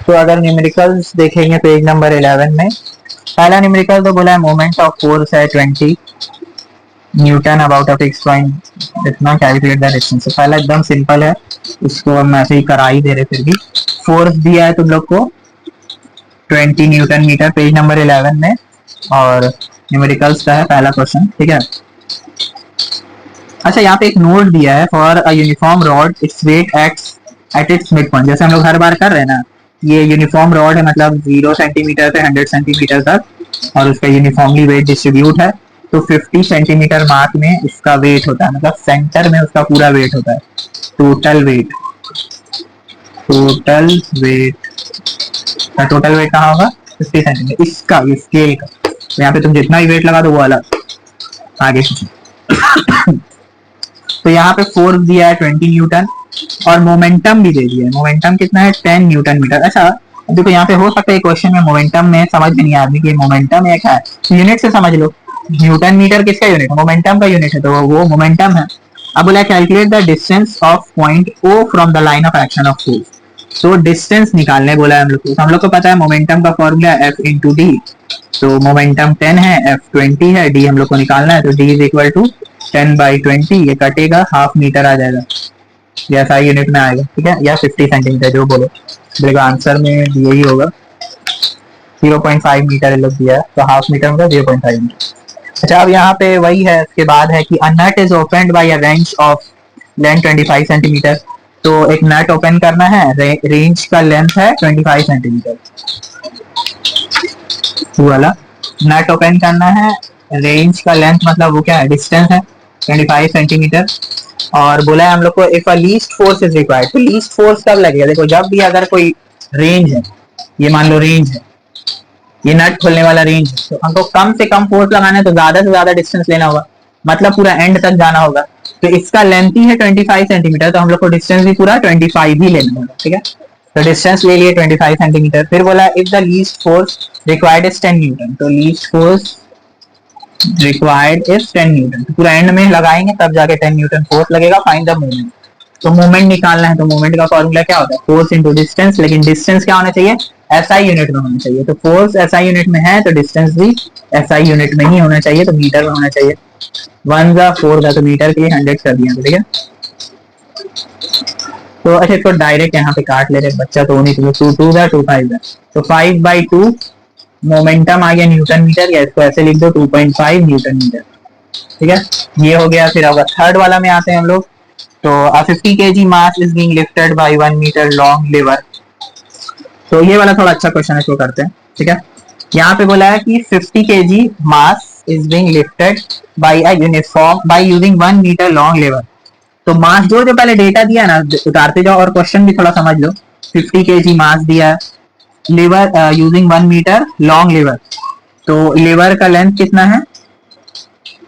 तो अगर न्यूमेरिकल्स देखेंगे पेज नंबर 11 में, पहला न्यूमेरिकल तो बोला है मोमेंट ऑफ फोर्स है 20 Newton about a fix point, इतना कैलकुलेट द डिस्टेंस। पहला एकदम सिंपल है, इसको हम ऐसे ही करा ही दे रहे, फिर भी फोर्स दिया है तुम लोग को 20 न्यूटन मीटर, पेज नंबर 11 में, और न्यूमेरिकल्स का है पहला क्वेश्चन, ठीक है। अच्छा, यहाँ पे एक नोट दिया है, for a uniform rod its weight acts at its mid point. जैसे हम लोग हर बार कर रहे हैं ना, ये यूनिफॉर्म रॉड है, मतलब 0 सेंटीमीटर से 100 सेंटीमीटर तक, और उसका यूनिफॉर्मली वेट डिस्ट्रीब्यूट है। तो 50 सेंटीमीटर मार्क में इसका वेट होता है, मतलब सेंटर में उसका पूरा वेट होता है, total weight. Total weight, total weight कहाँ होगा? 50 सेंटीमीटर, इसका, ये स्केल का। तो यहाँ पे तुम जितना भी वेट लगा दो वो अलग आगे। तो यहाँ पे फोर्स दिया है 20 न्यूटन, और मोमेंटम भी दे दिया है। मोमेंटम कितना है? 10 न्यूटन मीटर। अच्छा देखो, यहाँ पे हो सकता है क्वेश्चन में मोमेंटम में समझ में नहीं आदमी कि मोमेंटम एक है, यूनिट से समझ लो। न्यूटन मीटर किसका यूनिट है? मोमेंटम का यूनिट है, तो वो मोमेंटम है। अब बोला calculate the distance of point O from the line of action of force. तो डिस्टेंस निकालने बोला है हम लोग को। हम लोग को पता है मोमेंटम का फॉर्मूला एफ इंटू डी। तो मोमेंटम 10 है, एफ 20 है, डी हम लोग को निकालना है, तो डी इज इक्वल टू 10/20। ये कटेगा, हाफ मीटर आ जाएगा, या SI यूनिट में आएगा, ठीक है, या 50 सेंटीमीटर, जो बोलो। देखो आंसर में यही होगा, 0.5 मीटर लोग दिया है, तो हाफ मीटर होगा 0.5 मीटर। अच्छा, अब यहाँ पे वही है, उसके बाद है कि a nut is opened by a range of length 25 centimetre. तो एक नट ओपन करना है, रेंज का लेंथ है 25 सेंटीमीटर, वाला नट ओपन करना है, रेंज का लेंथ मतलब वो क्या है? डिस्टेंस है 25 सेंटीमीटर। और बोला है हम लोग को if a least force is required. तो लीस्ट फोर्स कब लगेगा? देखो, जब भी अगर कोई रेंज है, ये मान लो रेंज है, ये नट खोलने वाला रेंज है, तो हमको कम से कम फोर्स लगाना है, तो ज्यादा से ज्यादा डिस्टेंस लेना होगा, मतलब पूरा एंड तक जाना होगा। तो इसका लेंथ ही है 25 सेंटीमीटर, तो हम लोग को डिस्टेंस भी पूरा 25 ही लेना होगा, ठीक है। तो डिस्टेंस ले लिए 25 सेंटीमीटर। फिर बोला if the least force required is 10 newton. तो least force required is 10 newton, तो पूरा एंड में लगाएंगे तब जाके 10 न्यूटन फोर्स लगेगा। Find the moment. तो मोमेंट निकालना है, तो मोमेंट का फॉर्मूला क्या होता है? फोर्स इंटू डिस्टेंस, लेकिन डिस्टेंस क्या होना चाहिए? SI यूनिट में होना चाहिए। तो फोर्स SI यूनिट में है, तो डिस्टेंस भी SI यूनिट में ही होना चाहिए, तो मीटर में होना चाहिए। 1 जा 4 का, तो मीटर के लिए 100 कर दिया, ठीक है। तो अच्छा, इसको डायरेक्ट यहाँ पे काट ले रहे बच्चा, तो नहीं, 2 जा 2 5 जा, तो 5/2 मोमेंटम आ गया न्यूटन मीटर, या इसको ऐसे लिख दो 2.5 न्यूटन मीटर, ठीक है। ये हो गया। फिर अगर थर्ड वाला में आते हैं हम लोग, तो 50 kg mass is being lifted by 1 metre long lever. तो ये वाला थोड़ा अच्छा क्वेश्चन है, इसको करते हैं, ठीक है। यहाँ पे बोला है कि 50 kg mass is being lifted by a uniform by using 1 metre long lever. तो मास जो जो पहले डेटा दिया ना, उतारते जाओ, और क्वेश्चन भी थोड़ा समझ लो। 50 kg मास दिया है, lever using 1 metre long lever. तो लीवर का लेंथ कितना है?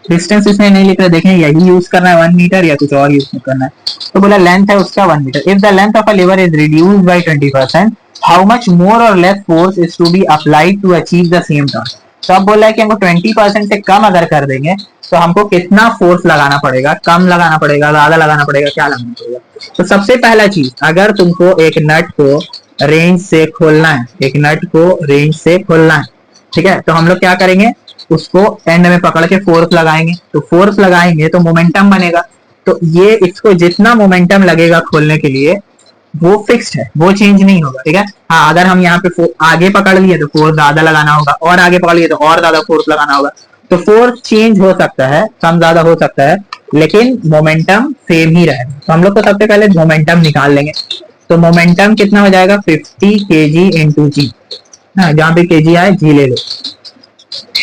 डिस्टेंस इसमें नहीं लिख रहे, देखें, यही यूज करना है 1 मीटर या कुछ और यूज करना है। तो बोला लेंथ है उसका 1 metre. If the length of a lever is reduced by 20%, how much more और less force is to be applied to achieve the same term. तो अब बोला है कि हमको 20% से कम अगर कर देंगे, तो हमको कितना फोर्स लगाना पड़ेगा? कम लगाना पड़ेगा, ज्यादा लगाना पड़ेगा, क्या लगाना पड़ेगा? तो सबसे पहला चीज, अगर तुमको एक नट को रेंज से खोलना है, एक नट को रेंज से खोलना है, ठीक है, तो हम लोग क्या करेंगे? उसको एंड में पकड़ के फोर्स लगाएंगे। तो फोर्स लगाएंगे तो मोमेंटम बनेगा। तो ये इसको जितना मोमेंटम लगेगा खोलने के लिए, वो फिक्स्ड है, वो चेंज नहीं होगा, ठीक है। हाँ, अगर हम यहाँ पे आगे पकड़ लिए तो फोर्स ज्यादा लगाना होगा, और आगे पकड़ लिए तो और ज्यादा फोर्स लगाना होगा। तो फोर्स चेंज हो सकता है, कम ज्यादा हो सकता है, लेकिन मोमेंटम सेम ही रहेगा। तो हम लोग को सबसे पहले मोमेंटम निकाल लेंगे। तो मोमेंटम कितना हो जाएगा? 50 kg इंटू जी, जहाँ पे kg आए जी ले लो,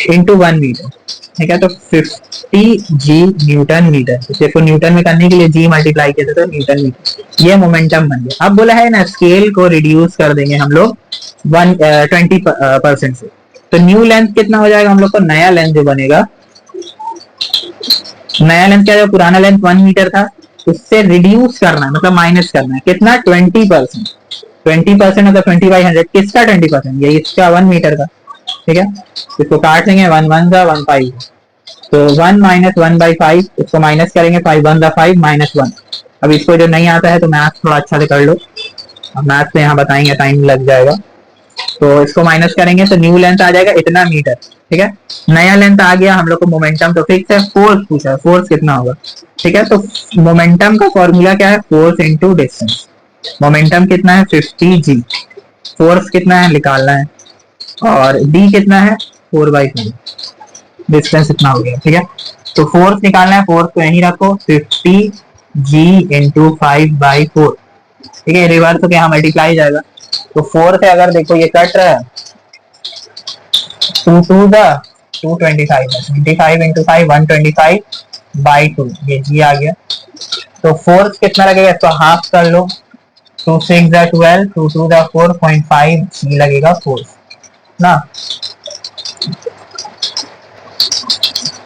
इंटू 1 मीटर, ठीक है। तो 50 जी न्यूटन मीटर, देखो न्यूटन में करने के लिए जी मल्टीप्लाई किया तो न्यूटन मीटर, ये मोमेंटम बन गया। अब बोला है ना, स्केल को रिड्यूस कर देंगे हम लोग 20% से। तो न्यू लेंथ कितना हो जाएगा? हम लोग को नया लेंथ जो बनेगा, नया लेंथ क्या है? पुराना लेंथ 1 मीटर था, उससे रिड्यूस करना है, मतलब माइनस करना है, कितना? 20%। 20% मतलब 20/100, किसका 20%? ये इसका 1 मीटर का, ठीक है। इसको काट लेंगे, 1 1 जा 1 5, तो 1 माइनस 1/5, इसको माइनस करेंगे, 5 1 जा 5 माइनस 1। अब इसको जो नहीं आता है तो मैथ थोड़ा अच्छा से कर लो। अब मैथ पे यहाँ बताएंगे, टाइम लग जाएगा। तो इसको माइनस करेंगे तो न्यू लेंथ आ जाएगा इतना मीटर, ठीक है। नया लेंथ आ गया, हम लोग को मोमेंटम तो फिक्स है, फोर्स पूछा है, फोर्स कितना होगा, ठीक है। तो मोमेंटम का फॉर्मूला क्या है, फोर्स इंटू डिस्टेंस। मोमेंटम कितना है 50 g, फोर्स कितना है निकालना है, और डी कितना है 4/2, डिस्टेंस इतना हो गया, ठीक है। तो फोर्स निकालना है, फोर्स को यहीं रखो 50 g इंटू 5/4, ठीक है। रिवर्स तो क्या मल्टीप्लाई जाएगा, तो 4 से अगर देखो ये कट रहा है, 2 2 द 225 है, 25 इंटू 5 125/2, ये जी आ गया। तो फोर्स कितना लगेगा, इसको हाफ कर लो, 2 6 द 12, 2 2 द 4.5 जी लगेगा फोर्स ना।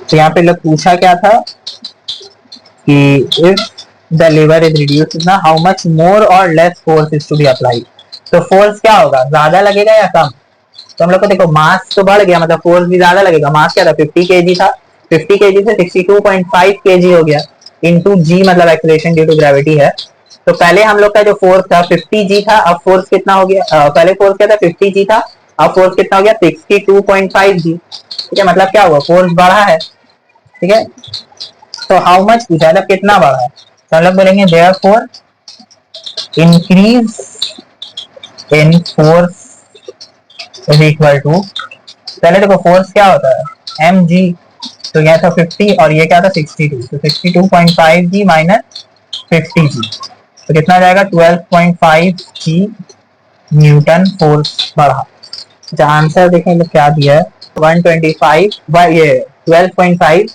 तो यहाँ पे लोग पूछा क्या था कि if the lever is reduced ना, हाउ मच मोर और less force is to be applied. तो फोर्स क्या होगा, ज्यादा लगेगा या कम। तो हम लोग को देखो मास तो बढ़ गया, मतलब फोर्स भी ज्यादा लगेगा। मास क्या था 50 kg था, 50 kg से 62.5 kg हो गया, इंटू जी मतलब एक्सेलरेशन ड्यू टू ग्रेविटी है। तो पहले हम लोग का जो फोर्स था 50 g था, अब फोर्स कितना हो गया, पहले फोर्स क्या था 50 g था, अब फोर्स कितना हो गया 62.5 g, ठीक है। मतलब क्या हुआ, फोर्स बढ़ा है, ठीक है। तो हाउ मच पूछा है, कितना बढ़ा है, तो हम लोग बोलेंगे therefore increase in force is equal to, पहले देखो फोर्स क्या होता है एम जी, तो यह था 50 और ये क्या था 62, तो 62.5 जी माइनस 50 जी, तो कितना आ जाएगा 12.5 जी न्यूटन फोर्स बढ़ा। अच्छा आंसर देखें तो क्या दिया है, 125 ये 12.5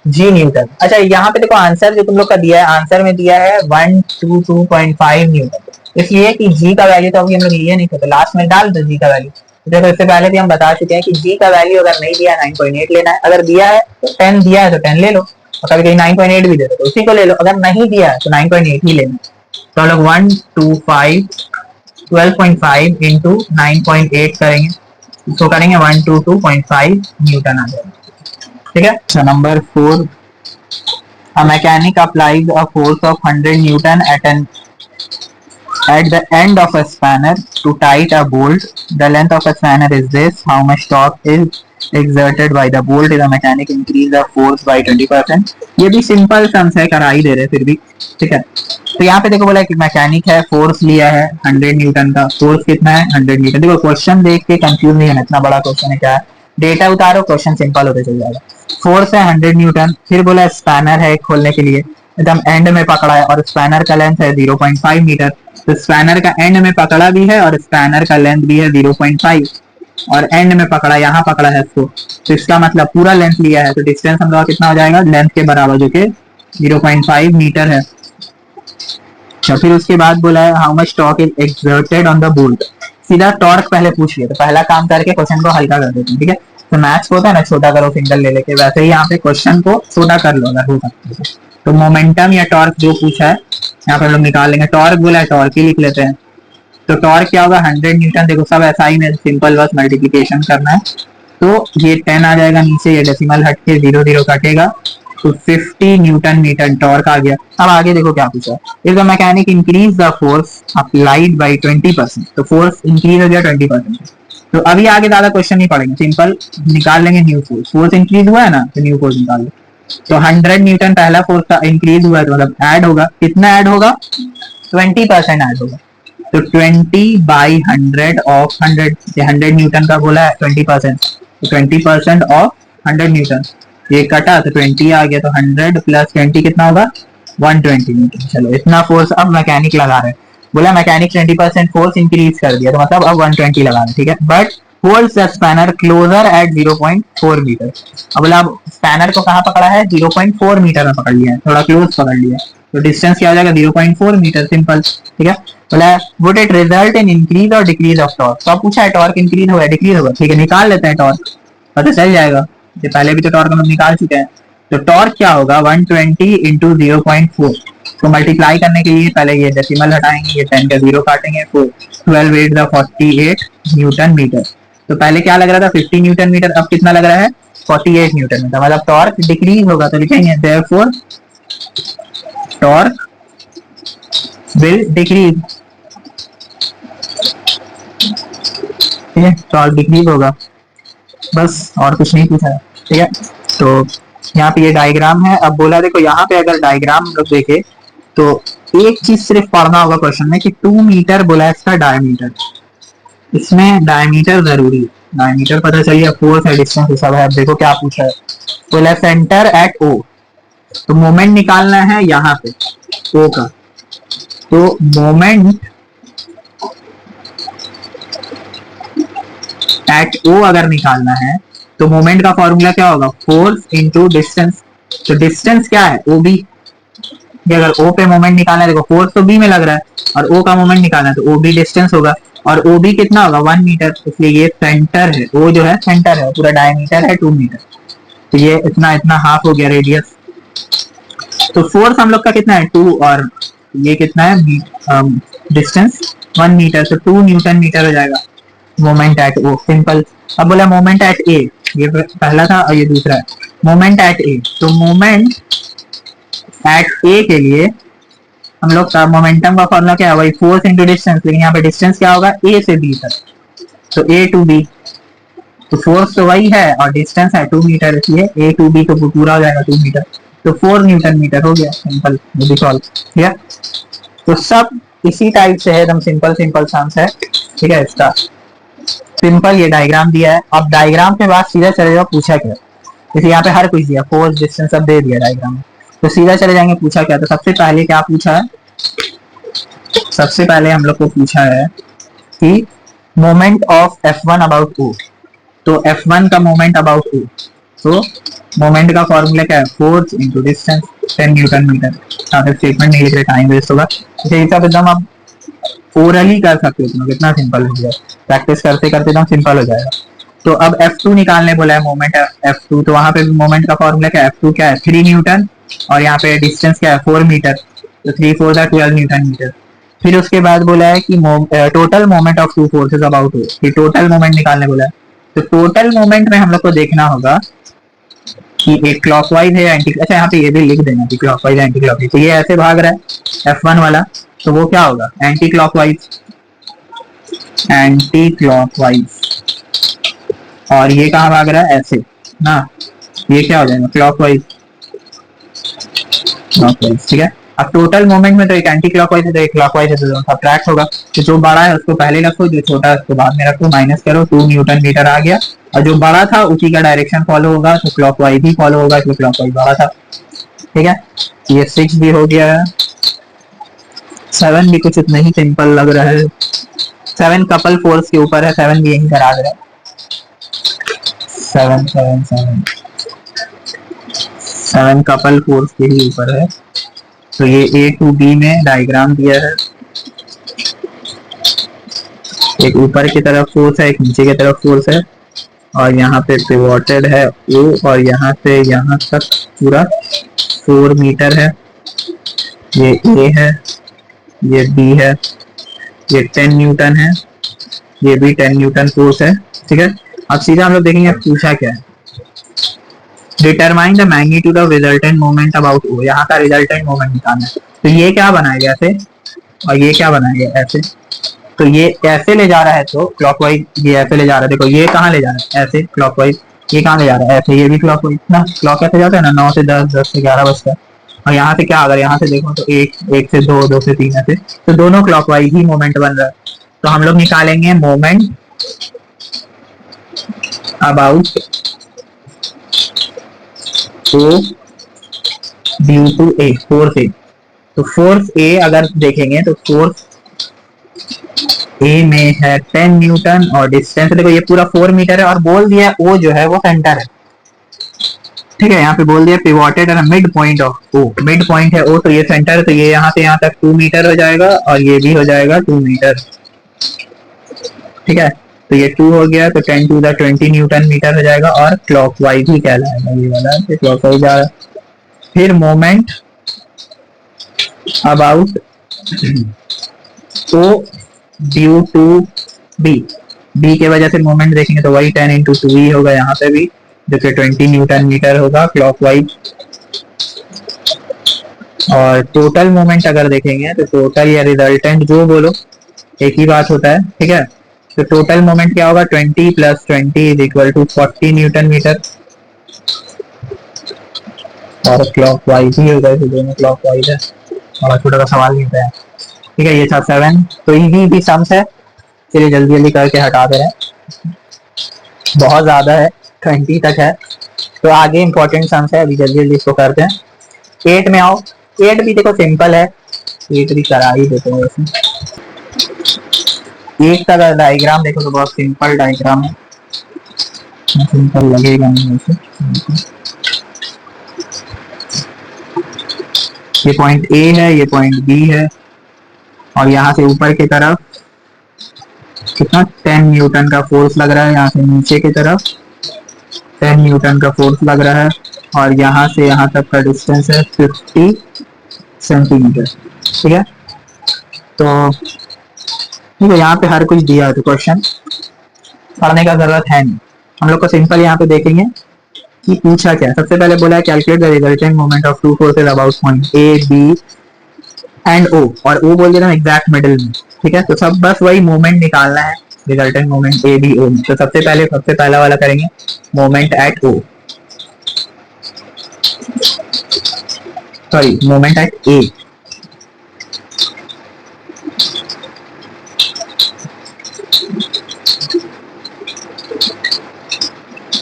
जी न्यूटन। अच्छा यहाँ पे देखो आंसर जो तुम लोग का दिया है, आंसर में दिया है 122.5 न्यूटन, इसलिए कि जी का वैल्यू तो अभी हम लोग लिए नहीं थे, तो लास्ट में डाल दो जी का वैल्यू। देखो इससे पहले भी हम बता चुके हैं कि जी का वैल्यू अगर नहीं दिया 9.8 लेना है, अगर दिया है तो 10 दिया है तो 10 ले लो, और कभी कहीं 9.8 भी दे दो तो उसी को ले लो, अगर नहीं दिया है तो 9.8 ही लेना। तो हम लोग 125 12.5 इंटू 9.8 करेंगे, इसको करेंगे 122.5 न्यूटन आ जाएगा, ठीक है। Number 4, a mechanic applies a force of 100 newton at the end of a spanner to tight a bolt. The length of a spanner is this. How much torque is exerted by the bolt? The mechanic increase the force by 20%. ये भी simple sums है, करा ही दे रहे फिर भी, ठीक है। तो यहाँ पे देखो बोला कि मैकेनिक है, फोर्स लिया है 100 न्यूटन का, फोर्स कितना है 100 न्यूटन। देखो क्वेश्चन देख के कंफ्यूज नहीं होना, इतना बड़ा क्वेश्चन है, क्या है डेटा उतारो क्वेश्चन सिंपल होते चल जाएगा। फोर्स है 100 न्यूटन, फिर बोला स्पैनर है खोलने के लिए, एकदम एंड में पकड़ा है, और स्पैनर का लेंथ है 0.5 मीटर, तो स्पैनर का एंड में पकड़ा भी है और स्पैनर का लेंथ भी है 0.5, और एंड में पकड़ा, यहाँ पकड़ा है इसको, तो इसका मतलब पूरा लेंथ लिया है, तो डिस्टेंस हम लोग कितना हो जाएगा लेंथ के बराबर, जो कि 0.5 मीटर है। तो फिर उसके बाद बोला है how much torque is exerted on the bolt. सीधा टॉर्क पहले पूछ लिया, तो पहला काम करके क्वेश्चन को हल्का कर देते हैं, ठीक है। तो मैथ्स को होता है ना छोटा करो सिंगल ले लेके, वैसे ही यहाँ पे क्वेश्चन को छोटा कर लो अगर हो सकता है। तो मोमेंटम या टॉर्क जो पूछा है यहाँ पे हम लोग निकाल लेंगे, टॉर्क बोला है टॉर्क ही लिख लेते हैं। तो टॉर्क क्या होगा 100 न्यूटन, देखो सब ऐसा ही में सिंपल बस मल्टीप्लीकेशन करना है, तो ये 10 आ जाएगा नीचे, ये डेसिमल हट के 0 0 कटेगा, तो 50 न्यूटन मीटर टॉर्क आ गया। अब आगे देखो क्या पूछा, if the mechanic increase the force applied by 20%, तो फोर्स इंक्रीज हो गया 20%। तो अभी आगे ज्यादा क्वेश्चन नहीं पड़ेंगे, सिंपल निकाल लेंगे न्यू फोर्स, फोर्स इंक्रीज हुआ है ना तो न्यू फोर्स निकाल लो। तो 100 न्यूटन पहला फोर्स का इंक्रीज हुआ है, तो मतलब ऐड होगा, कितना ऐड होगा 20% ऐड होगा, तो 20/100 ऑफ 100, 100 न्यूटन का बोला है 20%, तो 20% ऑफ 100 न्यूटन, ये कटा तो 20 आ गया, तो 100 प्लस 20 कितना होगा 120 न्यूटन। चलो इतना फोर्स अब मैकेनिक लगा रहे हैं, बोला मैकेनिक 20% फोर्स इंक्रीज कर दिया, तो मतलब अब 120 लगा रहे, ठीक है। But holds the spanner closer at 0.4 metre. अब बोला अब स्पैनर को कहाँ पकड़ा है 0.4 मीटर में पकड़ लिया है, थोड़ा क्लोज पकड़ लिया है, तो डिस्टेंस क्या हो जाएगा 0.4 मीटर, सिंपल, ठीक है। बोला would it result in increase और डिक्रीज ऑफ टॉर्क, तो अब पूछा है टॉर्क इंक्रीज होगा डिक्रीज होगा, ठीक है निकाल लेते हैं टॉर्क, पता चल जाएगा, ये पहले भी तो टॉर्क हम निकाल चुके हैं। तो टॉर्क क्या होगा 120 इंटू 0.4, तो मल्टीप्लाई करने के लिए पहले ये डेसिमल हटाएंगे, ये 10 का 0 काटेंगे, 12 8 48 न्यूटन मीटर। तो पहले क्या लग रहा था 50 न्यूटन मीटर, अब कितना लग रहा है 48 न्यूटन मीटर, मतलब टॉर्क डिक्रीज होगा, तो लिखेंगे देयरफॉर टॉर्क विल डिक्रीज, ठीक है, टॉर्क डिक्रीज होगा, बस और कुछ नहीं पूछा है। ठीक है, तो यहाँ पे ये डायग्राम है। अब बोला देखो यहाँ पे अगर डायग्राम हम लोग देखे तो एक चीज सिर्फ पढ़ना होगा क्वेश्चन में कि 2 मीटर बोला है इसका डायमीटर, इसमें डायमीटर जरूरी है। डायमीटर पता चलिए, फोर्स है, डिस्टेंस सब है। अब देखो क्या पूछा है, बोला सेंटर एट ओ, तो मोमेंट निकालना है यहाँ पे ओ का, तो मोमेंट एट ओ अगर निकालना है तो मोमेंट का फॉर्मूला क्या होगा, फोर्स इंटू डिस्टेंस। तो डिस्टेंस क्या है, ओ बी। अगर ओ पे मोमेंट निकालना है, देखो फोर्स तो बी में लग रहा है और ओ का मोमेंट निकालना है, तो ओ बी डिस्टेंस होगा, और ओ बी कितना होगा 1 मीटर, इसलिए ये सेंटर है, ओ जो है सेंटर है, पूरा डायमीटर है 2 मीटर, तो ये इतना इतना हाफ हो गया रेडियस। तो फोर्स हम लोग का कितना है 2, और ये कितना है डिस्टेंस 1 मीटर, तो 2 न्यूटन मीटर हो जाएगा मोमेंट एट ओ, सिंपल। अब बोला मोमेंट एट ए, ये पहला था और ये दूसरा है मोमेंट एट ए। तो मोमेंट एट ए के लिए हम लोग का मोमेंटम का फॉर्मूला क्या है, वही फोर्स इंटू डिस्टेंस, लेकिन यहाँ पे डिस्टेंस क्या होगा ए से बी तक, तो ए टू बी, तो फोर्स तो वही है और डिस्टेंस है 2 मीटर, इसलिए ए टू बी तो पूरा हो जाएगा 2 मीटर, तो 4 न्यूटन मीटर हो गया, सिंपल, ये भी सॉल्व। ठीक है, तो सब इसी टाइप से है, एकदम सिंपल सिंपल सम्स है। ठीक है, इसका सिंपल ये डायग्राम दिया है। अब डायग्राम के बाद सीधा चले जाओ पूछा क्या, जैसे यहाँ पे हर कुछ दिया, फोर्स डिस्टेंस सब दे दिया डायग्राम में, तो सीधा चले जाएंगे पूछा क्या। तो सबसे पहले क्या पूछा है, सबसे पहले हम लोग को पूछा है कि moment of F1 about O, तो F1 का मोमेंट अबाउट O, तो मोमेंट का फॉर्मूला क्या है, force into distance 10 newton metre. Statement नहीं लिख रहे, टाइम वेस्ट होगा, इसे सब एकदम आप ओरली कर सकते हो, कितना सिंपल हो गया, प्रैक्टिस करते करते एकदम सिंपल हो जाएगा। तो अब F2 निकालने बोला है, मोमेंट F2, तो वहां पे मोमेंट का फॉर्मूला क्या है, F2 क्या है 3 न्यूटन, और यहाँ पे डिस्टेंस क्या है 4 मीटर, तो 3 4 12 न्यूटन मीटर। फिर उसके बाद बोला है कि total moment of two forces about हो, कि टोटल मोमेंट निकालने बोला है। तो टोटल मोमेंट में हम लोग को देखना होगा कि एक क्लॉकवाइज है एंटी, अच्छा यहाँ पे ये भी लिख देना कि क्लॉकवाइज एंटी क्लॉकवाइज, तो ये ऐसे भाग रहा है F1 वाला, तो वो क्या होगा एंटी क्लॉकवाइज, एंटी क्लॉकवाइज, और ये कहाँ भाग रहा है ऐसे ना, ये क्या हो जाएगा क्लॉकवाइज, क्लॉकवाइज। ठीक है, अब टोटल मोमेंट में तो एक एंटी क्लॉकवाइज है तो एक क्लॉकवाइज है, तो सब्ट्रैक्ट होगा, तो जो बड़ा है उसको पहले रखो, जो छोटा है उसको बाद में रखो, माइनस करो, 2 न्यूटन मीटर आ गया, और जो बड़ा था उसी का डायरेक्शन फॉलो होगा, तो क्लॉकवाइज ही फॉलो होगा, तो क्लॉकवाइज बड़ा था। ठीक है, ये 6 भी हो गया है, 7 भी कुछ इतना ही सिंपल लग रहा है, 7 कपल फोर्स के ऊपर है, 7 भी यही करा दे रहा है, 7 7 7 7 कपल फोर्स के ही ऊपर है। तो ये ए टू बी में डायग्राम दिया है, एक ऊपर की तरफ फोर्स है, एक नीचे की तरफ फोर्स है, और यहाँ पे पिवोटेड है ओ, और यहाँ से यहाँ तक पूरा 4 मीटर है, ये ए है, ये बी है, ये 10 न्यूटन है, ये भी 10 न्यूटन फोर्स है। ठीक है, अब सीधा हम लोग देखेंगे पूछा क्या है, determine the magnitude of resultant moment about O, यहाँ का रिजल्टेंट मोमेंट निकालना है। तो ये क्या बनाएगा ऐसे, और ये क्या बनाएगा ऐसे, तो ये ऐसे ले जा रहा है तो क्लॉकवाइज, ये ऐसे ले जा रहा है, देखो ये कहाँ ले जा रहा है ऐसे क्लॉकवाइज, ये कहाँ ले जा रहा है ऐसे, ये भी क्लॉकवाइज ना, क्लॉक ऐसे जाता है ना 9 से 10, 10 से 11 बजता है, और यहाँ से क्या, अगर यहाँ से देखो तो 1 1 से 2, 2 से 3 ऐसे, तो दोनों क्लॉकवाइज ही मोमेंट बन रहा है। तो हम लोग निकालेंगे moment about O due to A, force A, तो फोर्स ए अगर देखेंगे तो फोर्स ए में है 10 न्यूटन, और डिस्टेंस देखो ये पूरा 4 मीटर है, और बोल दिया ओ जो है वो सेंटर है। ठीक है, यहाँ पे बोल दिया पिवोटेड है mid point of O, mid point है ओ, तो ये सेंटर है, तो ये यहाँ से यहाँ तक 2 मीटर हो जाएगा, और ये भी हो जाएगा 2 मीटर। ठीक है, तो ये 2 हो गया, तो 10 टू द 20 न्यूटन मीटर हो जाएगा, और क्लॉकवाइज ही कहलाएगा ये वाला, क्लॉकवाइज जा रहा है। फिर moment about O due to B, B के वजह से मोमेंट देखेंगे तो वही 10 इंटू 2 ही होगा यहाँ पे भी, जो कि 20 न्यूटन मीटर होगा क्लॉकवाइज। और टोटल मोमेंट अगर देखेंगे तो टोटल या रिजल्टेंट जो बोलो एक ही बात होता है। ठीक है, तो टोटल मोमेंट क्या होगा, 20 + 20 is equal to 40 newton metre. और क्लॉक वाइज ही होगा, दोनों क्लॉक वाइज है, और छोटा सा सवाल नहीं होता है। ठीक है, ये था 7। तो इजी सम्स है, चलिए जल्दी जल्दी करके हटा दे रहे हैं, बहुत ज्यादा है, 20 तक है। तो आगे इंपॉर्टेंट सम्स है, अभी जल्दी जल्दी इसको करते हैं। 8 में आओ। 8 भी देखो सिंपल है, 8 भी करा ही देते हैं वैसे। 8 का डायग्राम देखो तो बहुत सिंपल डायग्राम है, सिंपल लगेगा नहीं वैसे। ये पॉइंट ए है, ये पॉइंट बी है, और यहाँ से ऊपर की तरफ कितना 10 न्यूटन का फोर्स लग रहा है, यहाँ से नीचे की तरफ 10 न्यूटन का फोर्स लग रहा है, और यहाँ से यहाँ तक का डिस्टेंस है 50 सेंटीमीटर। ठीक है, तो ठीक है, यहाँ पे हर कुछ दिया है, तो क्वेश्चन पढ़ने का जरूरत है नहीं, हम लोग को सिंपल यहाँ पे देखेंगे कि पूछा क्या। सबसे पहले बोला है calculate the resultant moment of two forces about point A B and O, और ओ बोल देना एग्जैक्ट मिडिल में। ठीक है, तो सब बस वही मोमेंट निकालना है, resultant moment A B O में। तो सबसे पहला वाला करेंगे, moment at O, sorry moment at A.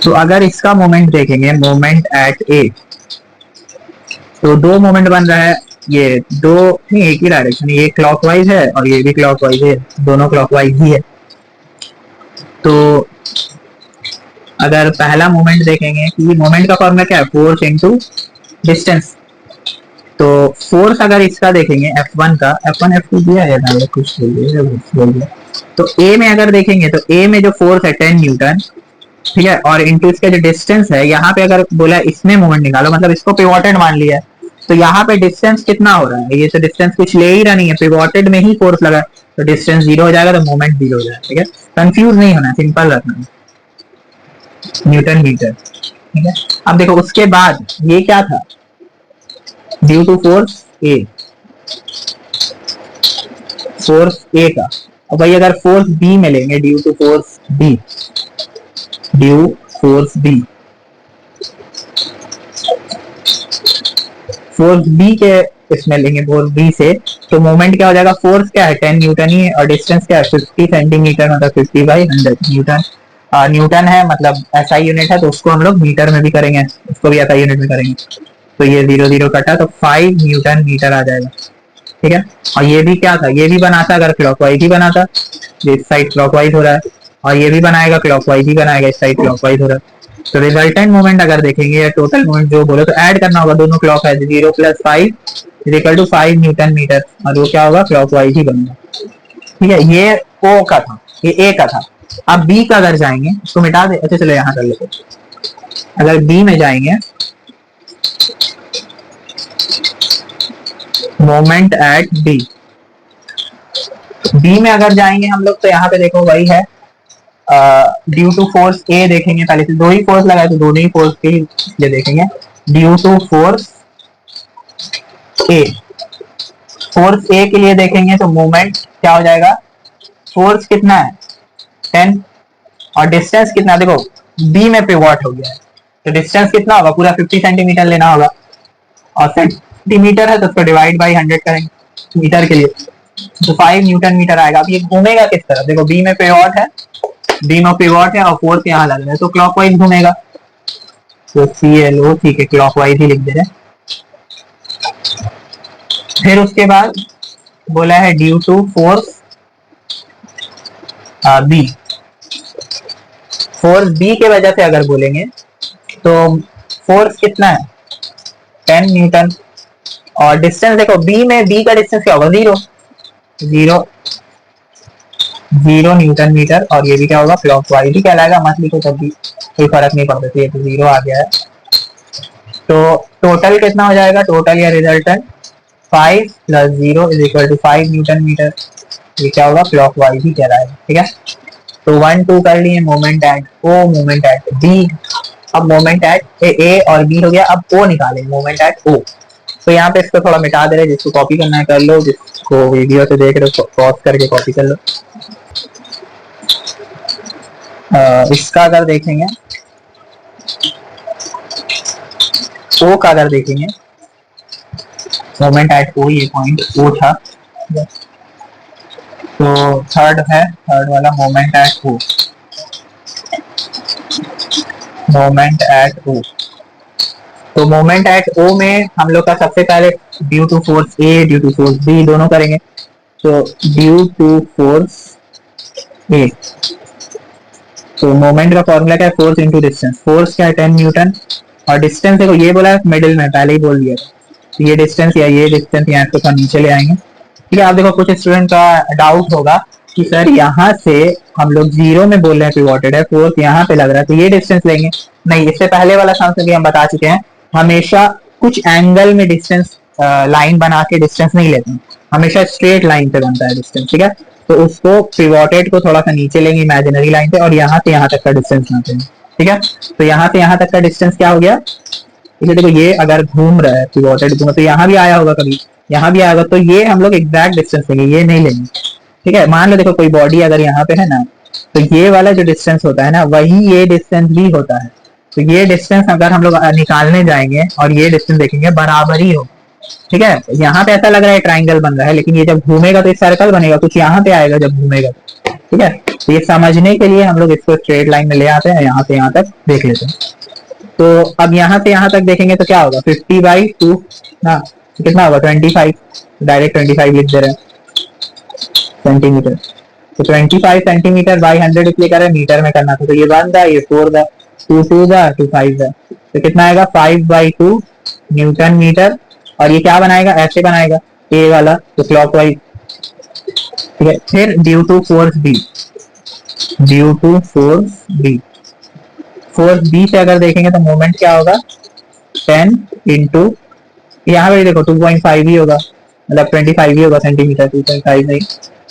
तो अगर इसका मोमेंट देखेंगे, मोमेंट एट ए, तो दो मोमेंट बन रहा है, ये दो नहीं, एक ही डायरेक्शन, ये क्लॉकवाइज है और ये भी क्लॉकवाइज है, दोनों क्लॉकवाइज ही है। तो अगर पहला मोमेंट देखेंगे कि मोमेंट का फॉर्मूला क्या है, फोर्स इनटू डिस्टेंस। तो फोर्स अगर इसका देखेंगे F1 का, F1 F2 दिया है ना, कुछ बोल दिया। तो ए में अगर देखेंगे तो ए में जो फोर्स है 10 न्यूटन, ठीक है, और इनटू इसका जो डिस्टेंस है, यहाँ पे अगर बोला इसमें मोमेंट निकालो, मतलब इसको पिवोटेड मान लिया है, तो यहाँ पे डिस्टेंस कितना हो रहा है, ये तो डिस्टेंस कुछ ले ही रहा नहीं है, पिवोटेड में ही फोर्स लगा, तो डिस्टेंस 0 हो जाएगा, तो मोमेंट 0 हो जाएगा। ठीक है, कंफ्यूज नहीं होना, सिंपल रखना है, न्यूटन मीटर। ठीक है, अब देखो उसके बाद ये क्या था, due to force A, force A का। और भाई अगर फोर्स बी में लेंगे, due to force B, due force B, force B के इसमें लेंगे, फोर्स बी से, तो मोमेंट क्या हो जाएगा, फोर्स क्या है 10 न्यूटन ही है, और डिस्टेंस क्या है 50 सेंटीमीटर, मतलब 50/100 न्यूटन। न्यूटन है मतलब एसआई यूनिट है, तो उसको हम लोग मीटर में भी करेंगे, उसको भी एसआई यूनिट में करेंगे। तो ये 0 0 कटा, तो 5 न्यूटन मीटर आ जाएगा। ठीक है, और ये भी क्या था, ये भी बनाता अगर क्लॉकवाइज ही बनाता, इस साइड क्लॉकवाइज हो रहा है, और ये भी बनाएगा क्लॉकवाइज ही बनाएगा, इस साइड क्लॉकवाइज हो रहा है। तो रिजल्टेंट मोमेंट अगर देखेंगे या टोटल मोमेंट जो बोले, तो ऐड करना होगा, दोनों क्लॉक है, 0 + 5 is equal to 5 newton metre, और वो क्या होगा, क्लॉकवाइज ही बनेगा। ठीक है, ये ओ का था, ये ए का था। अब बी का अगर जाएंगे, इसको मिटा दे, अच्छा चलो यहाँ कर लेते। अगर बी में जाएंगे, मोमेंट एट बी, बी में अगर जाएंगे हम लोग, तो यहाँ पे देखो वही है, ड्यू टू फोर्स ए देखेंगे, पहले से दो ही फोर्स लगाए, तो दोनों ही फोर्स के ये देखेंगे, due to force A. Force A के लिए देखेंगे तो मोमेंट क्या हो जाएगा, फोर्स कितना है 10, और डिस्टेंस कितना, देखो बी में पिवोट हो गया है, तो डिस्टेंस कितना होगा, पूरा 50 सेंटीमीटर लेना होगा, और सेंटीमीटर है तो उसको डिवाइड बाई 100 करेंगे मीटर के लिए, तो 5 न्यूटन मीटर आएगा। अब ये घूमेगा किस तरह, देखो बी में पिवोट है, बी में पिवोट है और फोर्स यहाँ लग रहा है, तो क्लॉकवाइज घूमेगा, तो CLO, ठीक है, क्लॉकवाइज ही लिख दे रहे हैं। फिर उसके बाद बोला है due to force B, force B के वजह से अगर बोलेंगे तो फोर्स कितना है 10 न्यूटन, और डिस्टेंस देखो बी में, बी का डिस्टेंस क्या होगा, 0 0 0 न्यूटन मीटर, और ये भी क्या होगा, क्लॉकवाइज ही कहलाएगा, मत लिखो तब भी कोई फर्क नहीं पड़ता, ये तो 0 आ गया है। तो टोटल कितना हो जाएगा, टोटल या resultant 5 + 0 is equal to 5 newton metre, ये क्या होगा, क्लॉकवाइज ही कहलाएगा। ठीक है, तो 1 2 कर लिए, moment at O, moment at B. अब मोमेंट एट ए और बी हो गया, अब ओ निकालेंगे, मोमेंट एट ओ। तो यहाँ पे इसको थोड़ा मिटा दे रहे, जिसको कॉपी करना है कर लो, जिसको वीडियो से देख रहे हो पॉज करके कॉपी कर लो। इसका अगर देखेंगे, ओ का अगर देखेंगे, मोमेंट एट ओ, ये पॉइंट ओ था, तो थर्ड है, थर्ड वाला moment at O, moment at O. तो मोमेंट एट ओ में हम लोग का सबसे पहले due to force A, due to force B दोनों करेंगे। तो ड्यू टू फोर्स ए, तो मोमेंट का फॉर्मूला क्या है, फोर्स इंटू डिस्टेंस। फोर्स क्या है 10 न्यूटन, और डिस्टेंस देखो ये बोला है मिडिल में, पहले ही बोल दिया। तो ये डिस्टेंस या ये डिस्टेंस यहाँ से थोड़ा नीचे ले आएंगे। ठीक है, आप देखो कुछ स्टूडेंट का डाउट होगा कि सर यहाँ से हम लोग जीरो में बोल रहे हैं पिवोटेड है, फोर्स यहाँ पे लग रहा है, तो ये डिस्टेंस लेंगे। नहीं, इससे पहले वाला सम भी हम बता चुके हैं, हमेशा कुछ एंगल में डिस्टेंस लाइन बना के डिस्टेंस नहीं लेते हैं, हमेशा स्ट्रेट लाइन पे बनता है डिस्टेंस। ठीक है, तो उसको पिवोटेड को थोड़ा सा नीचे लेंगे इमेजिनरी लाइन पे, और यहाँ से यहाँ तक का डिस्टेंस बनाते हैं। ठीक है, तो यहाँ से यहाँ तक का डिस्टेंस क्या हो गया, इसे देखो ये अगर घूम रहा है पिवोटेड घूम, तो यहाँ भी आया होगा कभी, यहाँ भी आएगा, तो ये हम लोग एग्जैक्ट डिस्टेंस लेंगे, ये नहीं लेंगे। ठीक है, मान लो देखो कोई बॉडी अगर यहाँ पे है ना, तो ये वाला जो डिस्टेंस होता है ना, वही ये डिस्टेंस भी होता है। तो ये डिस्टेंस अगर हम लोग निकालने जाएंगे और ये डिस्टेंस देखेंगे बराबर ही हो। ठीक है, यहाँ पे ऐसा लग रहा है ट्राइंगल बन रहा है, लेकिन ये जब घूमेगा तो एक सर्कल बनेगा, कुछ यहाँ पे आएगा जब घूमेगा। ठीक है, तो ये समझने के लिए हम लोग इसको स्ट्रेट लाइन में ले आते हैं, यहाँ से यहाँ तक देख लेते हैं। तो अब यहाँ से यहाँ तक देखेंगे तो क्या होगा, 50/2 ना, कितना होगा 25, डायरेक्ट 25 लिख दे रहे हैं सेंटीमीटर। तो 25 सेंटीमीटर बाई 100 इसलिए कर रहे हैं, मीटर में करना था, तो ये 1 था, ये 4 था, 2 2 था, 2 5 था, तो कितना आएगा 5/2 न्यूटन मीटर। और ये क्या बनाएगा, ऐसे बनाएगा ए वाला, तो क्लॉकवाइज। ठीक है, फिर due to force B, due to force B, force B से अगर देखेंगे तो मोमेंट क्या होगा 10 इंटू, यहाँ पे देखो 2.5 ही होगा, मतलब 25 ही होगा सेंटीमीटर, 2.5 नहीं,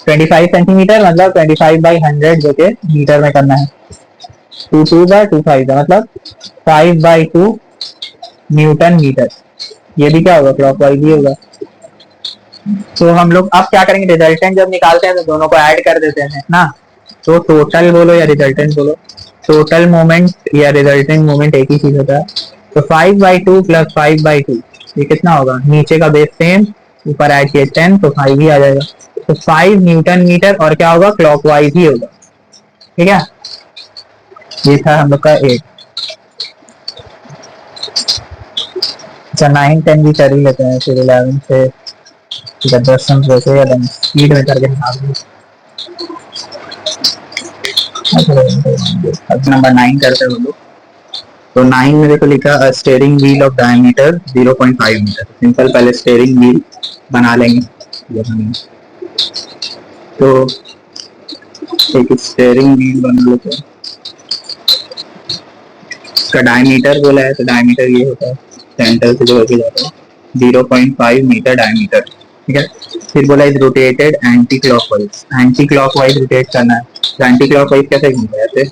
25 सेंटीमीटर मतलब 25/100 जो के मीटर में करना है, 2 2 का 2 5 का मतलब 5/2 न्यूटन मीटर। ये भी क्या होगा, क्लॉकवाइज ही होगा। तो हम लोग अब क्या करेंगे, रिजल्टेंट जब निकालते हैं तो दोनों को ऐड कर देते हैं ना, तो टोटल बोलो या रिजल्टेंट बोलो, टोटल मोमेंट या रिजल्टेंट मोमेंट एक ही चीज होता है। तो 5/2 प्लस 5/2 ये कितना होगा, नीचे का बेस सेम, ऊपर ऐड किए 10, तो 5 ही आ जाएगा। तो 5 न्यूटन मीटर, और क्या होगा क्लॉकवाइज ही होगा। ठीक है, ये था हम लोग का 8। अच्छा 9 10 भी कर ही लेते हैं, फिर 11 से 10 वैसे या स्पीड में करके नंबर 9 करते हैं लोग। तो 9 में देखो लिखा steering wheel of diameter 0.5 metre. Simple पहले स्टीयरिंग व्हील बना लेंगे। तो एक स्टीयरिंग व्हील बना लेते हैं, इसका डायमीटर बोला है, तो डायमीटर ये होता है सेंटर से जो होके जाता है 0.5 मीटर डायमीटर। ठीक है, फिर बोला is rotated anti clockwise, anti clockwise rotate करना है। तो एंटी क्लॉकवाइज कैसे घूमता है, ऐसे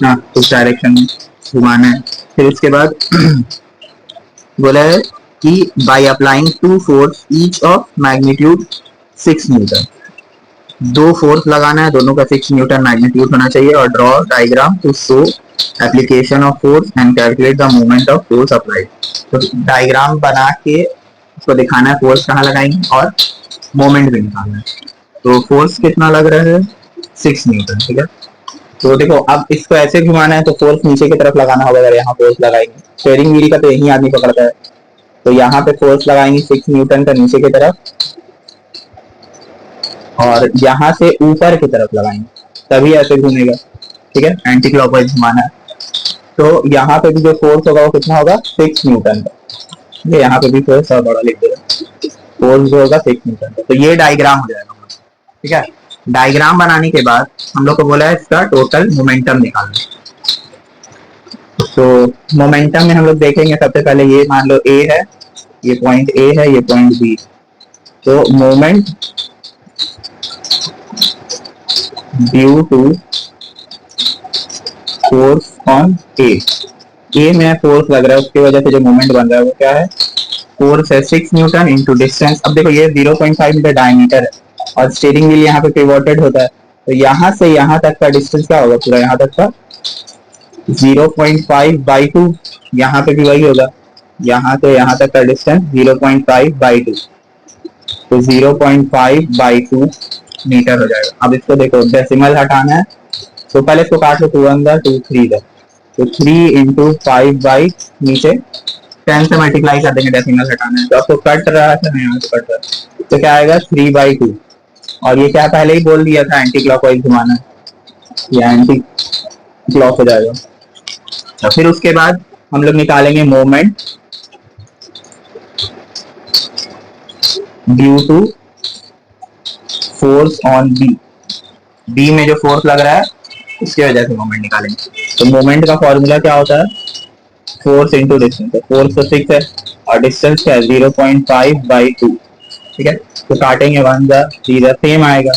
ना, उस डायरेक्शन में घुमाना है। फिर उसके बाद बोला है कि by applying 2 force each of magnitude 6 Newton, 2 force लगाना है, दोनों का 6 न्यूटन मैग्नीट्यूड होना चाहिए। और draw diagram to show application of force and calculate the moment of force applied. तो डायग्राम बना के उसको दिखाना है फोर्स कहाँ लगाएंगे और मोमेंट भी निकालना है। तो फोर्स कितना लग रहा है 6 न्यूटन। ठीक है, तो देखो अब इसको ऐसे घुमाना है तो फोर्स नीचे की तरफ लगाना होगा। अगर यहाँ फोर्स लगाएंगे, स्टीयरिंग व्हील का तो यही आदमी पकड़ता है, तो यहाँ पे फोर्स लगाएंगे 6 न्यूटन का नीचे की तरफ, और यहाँ से ऊपर की तरफ लगाएंगे, तभी ऐसे घूमेगा। ठीक है, एंटी क्लॉकवाइज घुमाना है। तो यहाँ पे भी जो फोर्स होगा वो कितना होगा 6 न्यूटन का। यहाँ पे भी फोर्स और बड़ा लिख देगा, फोर्स जो होगा 6 न्यूटन का। तो ये डायग्राम हो जाएगा। ठीक है, डायग्राम बनाने के बाद हम लोग को बोला है इसका टोटल मोमेंटम निकालना। तो मोमेंटम में हम लोग देखेंगे सबसे पहले, ये मान लो ए है, ये पॉइंट ए है, ये पॉइंट बी। तो moment due to force on A में फोर्स लग रहा है, उसकी वजह से जो मोमेंट बन रहा है वो क्या है, फोर्स है 6 न्यूटन इंटू डिस्टेंस। अब देखो ये 0.5 मीटर डायमीटर है और स्टीयरिंग व्हील यहाँ पे पिवोटेड होता है, तो यहाँ से यहाँ तक का डिस्टेंस क्या होगा, पूरा यहाँ तक का 0.5/2, यहाँ पे भी वही होगा, यहाँ से यहाँ तक का डिस्टेंस 0.5/2, तो 0.5/2 मीटर हो जाएगा। अब इसको देखो डेसिमल हटाना है, तो पहले इसको काट लो, 2 1 2 3 का, तो 3 इंटू 5 बाई नीचे 10 से मल्टीप्लाई कर देंगे, डेसिमल हटाना है, तो आपको कट रहा है ना, यहाँ से कट रहा है, तो क्या आएगा 3/2, और ये क्या पहले ही बोल दिया था एंटी क्लॉकवाइज घुमाना है, ये एंटी क्लॉक हो जाएगा। तो फिर उसके बाद हम लोग निकालेंगे moment due to force on B में जो फोर्स लग रहा है उसकी वजह से मोमेंट निकालेंगे। तो मोमेंट का फॉर्मूला क्या होता है, फोर्स इंटू डिस्टेंस, फोर्स तो 6 है और डिस्टेंस क्या है 0.5/2, ठीक है, तो काटेंगे 1 जा 3 जा, सेम आएगा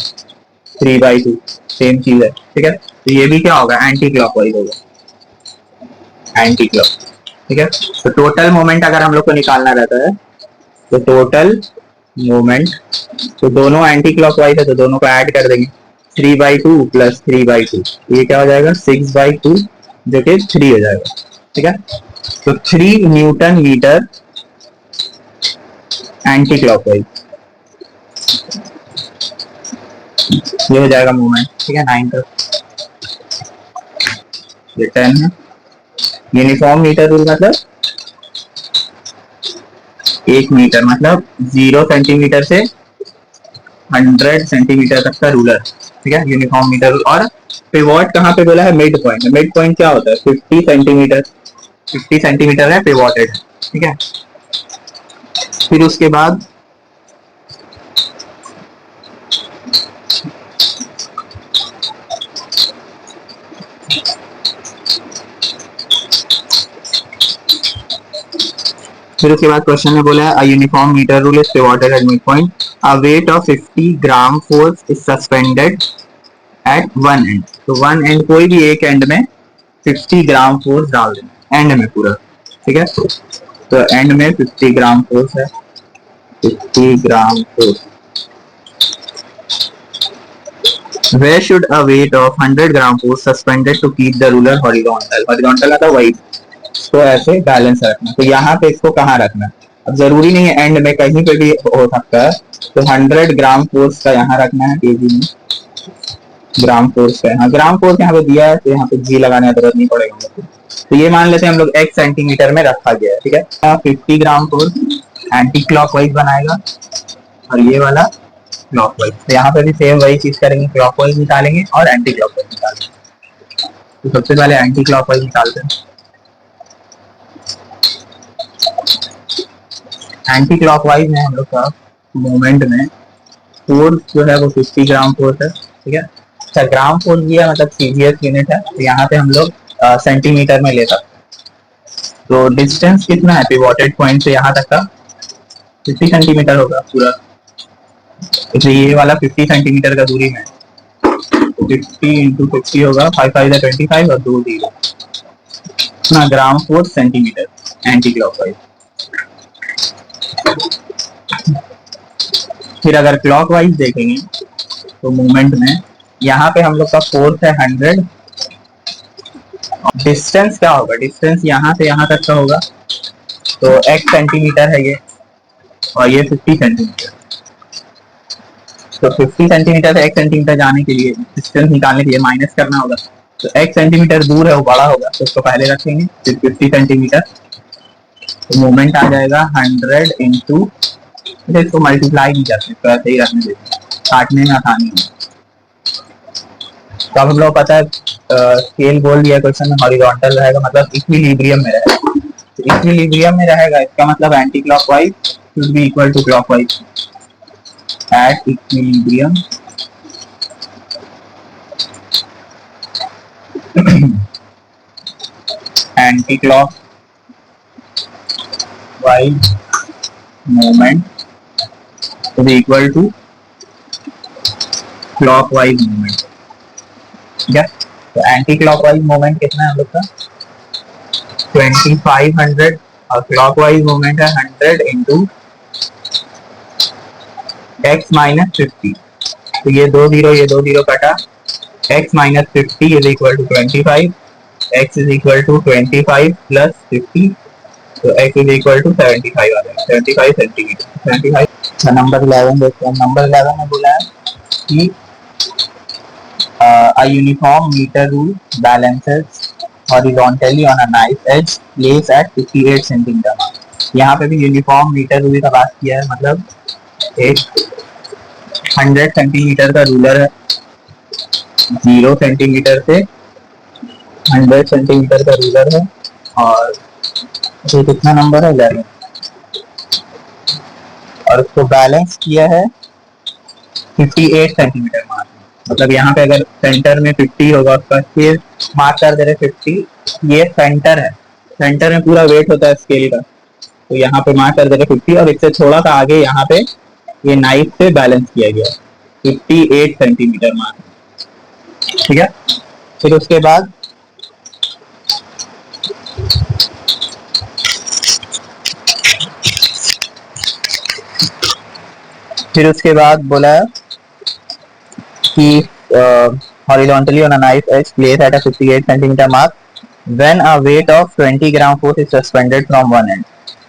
3/2, सेम चीज है, ठीक है। तो ये भी क्या होगा, एंटी क्लॉकवाइज होगा, एंटी क्लॉक, ठीक है। तो टोटल मोमेंट अगर हम लोग को निकालना रहता है, तो टोटल मोमेंट, तो दोनों एंटी क्लॉकवाइज है तो दोनों को ऐड कर देंगे, 3/2 प्लस 3/2, ये क्या हो जाएगा 6/2, जो कि 3 हो जाएगा, ठीक है। तो 3 न्यूटन मीटर एंटी क्लॉकवाइज, ये हो जाएगा मोमेंट, ठीक है। 9 का ये 10 है। यूनिफॉर्म मीटर रूल मतलब 1 मीटर मतलब 0 सेंटीमीटर से 100 सेंटीमीटर तक का रूलर, ठीक है, यूनिफॉर्म मीटर रूल। और पिवोट कहाँ पे बोला है, मिड पॉइंट, मिड पॉइंट क्या होता है 50 सेंटीमीटर, 50 सेंटीमीटर है पिवोटेड, ठीक है। फिर उसके बाद क्वेश्चन में बोला है a uniform metre rule is pivoted at mid point, a weight of 50 gram force is suspended at one end, तो वन एंड कोई भी एक एंड में 50 ग्राम फोर्स डाल देना, एंड में पूरा, ठीक है। तो एंड में 50 ग्राम फोर्स है, 50 gram force, where should a weight of 100 gram force suspended to keep the ruler horizontal, horizontal आता वही, इसको ऐसे बैलेंस रखना, तो यहाँ पे इसको कहाँ रखना, अब जरूरी नहीं है एंड में, कहीं पे भी हो सकता है, तो 100 ग्राम फोर्स का यहाँ रखना है, केजी में ग्राम फोर्स का, यहाँ ग्राम फोर्स यहाँ पे दिया है, तो यहाँ पे जी लगाने की जरूरत नहीं पड़ेगा, तो ये मान लेते हैं हम लोग x सेंटीमीटर में रखा गया है, ठीक है। 50 ग्राम फोर्स एंटी क्लॉकवाइज बनाएगा और ये वाला क्लॉकवाइज, तो यहाँ पे भी सेम वही चीज करेंगे, क्लॉकवाइज निकालेंगे और एंटी क्लॉकवाइज निकालेंगे। तो सबसे पहले एंटी क्लॉकवाइज निकालते हैं। एंटी क्लॉकवाइज में हम लोग का मोमेंट में फोर्स जो है वो 50 ग्राम फोर्स है, ठीक है। अच्छा, ग्राम फोर्स दिया मतलब सीजीएस यूनिट है, तो यहाँ पे हम लोग सेंटीमीटर में ले सकते हैं। तो डिस्टेंस कितना है पिवोटेड पॉइंट से यहाँ तक का, 50 सेंटीमीटर होगा पूरा, इसलिए ये वाला 50 सेंटीमीटर का दूरी में 50 इंटू 50 होगा, 5 5 25 और 2 0 ना gram force centimetre anti clockwise. फिर अगर क्लॉकवाइज देखेंगे तो मूवमेंट में यहाँ पे हम लोग का फोर्स है 100, डिस्टेंस क्या होगा, डिस्टेंस यहाँ से यहाँ तक का होगा, तो x सेंटीमीटर है ये, और ये 50 सेंटीमीटर, तो 50 सेंटीमीटर से x सेंटीमीटर जाने के लिए डिस्टेंस निकालने के लिए माइनस करना होगा, तो x सेंटीमीटर दूर है वो बड़ा होगा, तो उसको पहले रखेंगे, फिर 50 सेंटीमीटर, तो मूवमेंट आ जाएगा 100 इंटू, इसको मल्टीप्लाई नहीं करते, तो ऐसे ही रखने देते, काटने में आसानी है। तो अब हम लोग पता है स्केल बोल दिया क्वेश्चन में, हॉरिजॉन्टल रहेगा मतलब इक्विलिब्रियम में रहेगा, तो इक्विलिब्रियम में रहेगा, इसका मतलब anti clockwise should be equal to clockwise, at equilibrium anti clockwise movement is equal to clockwise movement, ठीक है। तो एंटी क्लॉकवाइज मूवमेंट कितना है हम लोग का 2500, और क्लॉकवाइज मूवमेंट है 100 इंटू x माइनस 50, तो ये 2 0 कटा, x minus 50 is equal to 25, x is equal to 25 plus 50, तो x is equal to 75 आ जाएगा, 75 सेंटीमीटर, 75। नंबर 11 देखते हैं। नंबर 11 में बोला है कि a uniform meter rule balances horizontally on a knife edge placed at 58 centimetre mark. यहाँ पे भी यूनिफॉर्म मीटर रूल का बात किया है, मतलब एक 100 सेंटीमीटर का रूलर है, 0 सेंटीमीटर से 100 सेंटीमीटर का रूलर है, और ये कितना नंबर है 11, और उसको बैलेंस किया है 58 सेंटीमीटर मार्क। मतलब यहाँ पे अगर सेंटर में 50 होगा उसका, फिर मार्क कर दे रहे 50, ये सेंटर है, सेंटर में पूरा वेट होता है स्केल का, तो यहाँ पे मार्क कर दे रहे 50, और इससे थोड़ा सा आगे यहाँ पे ये नाइफ से बैलेंस किया गया 58 सेंटीमीटर मार्क, ठीक है। फिर उसके बाद बोला कि horizontally on a knife edge placed at a 58 centimeter mark when a weight of 20 gram force is suspended from one end।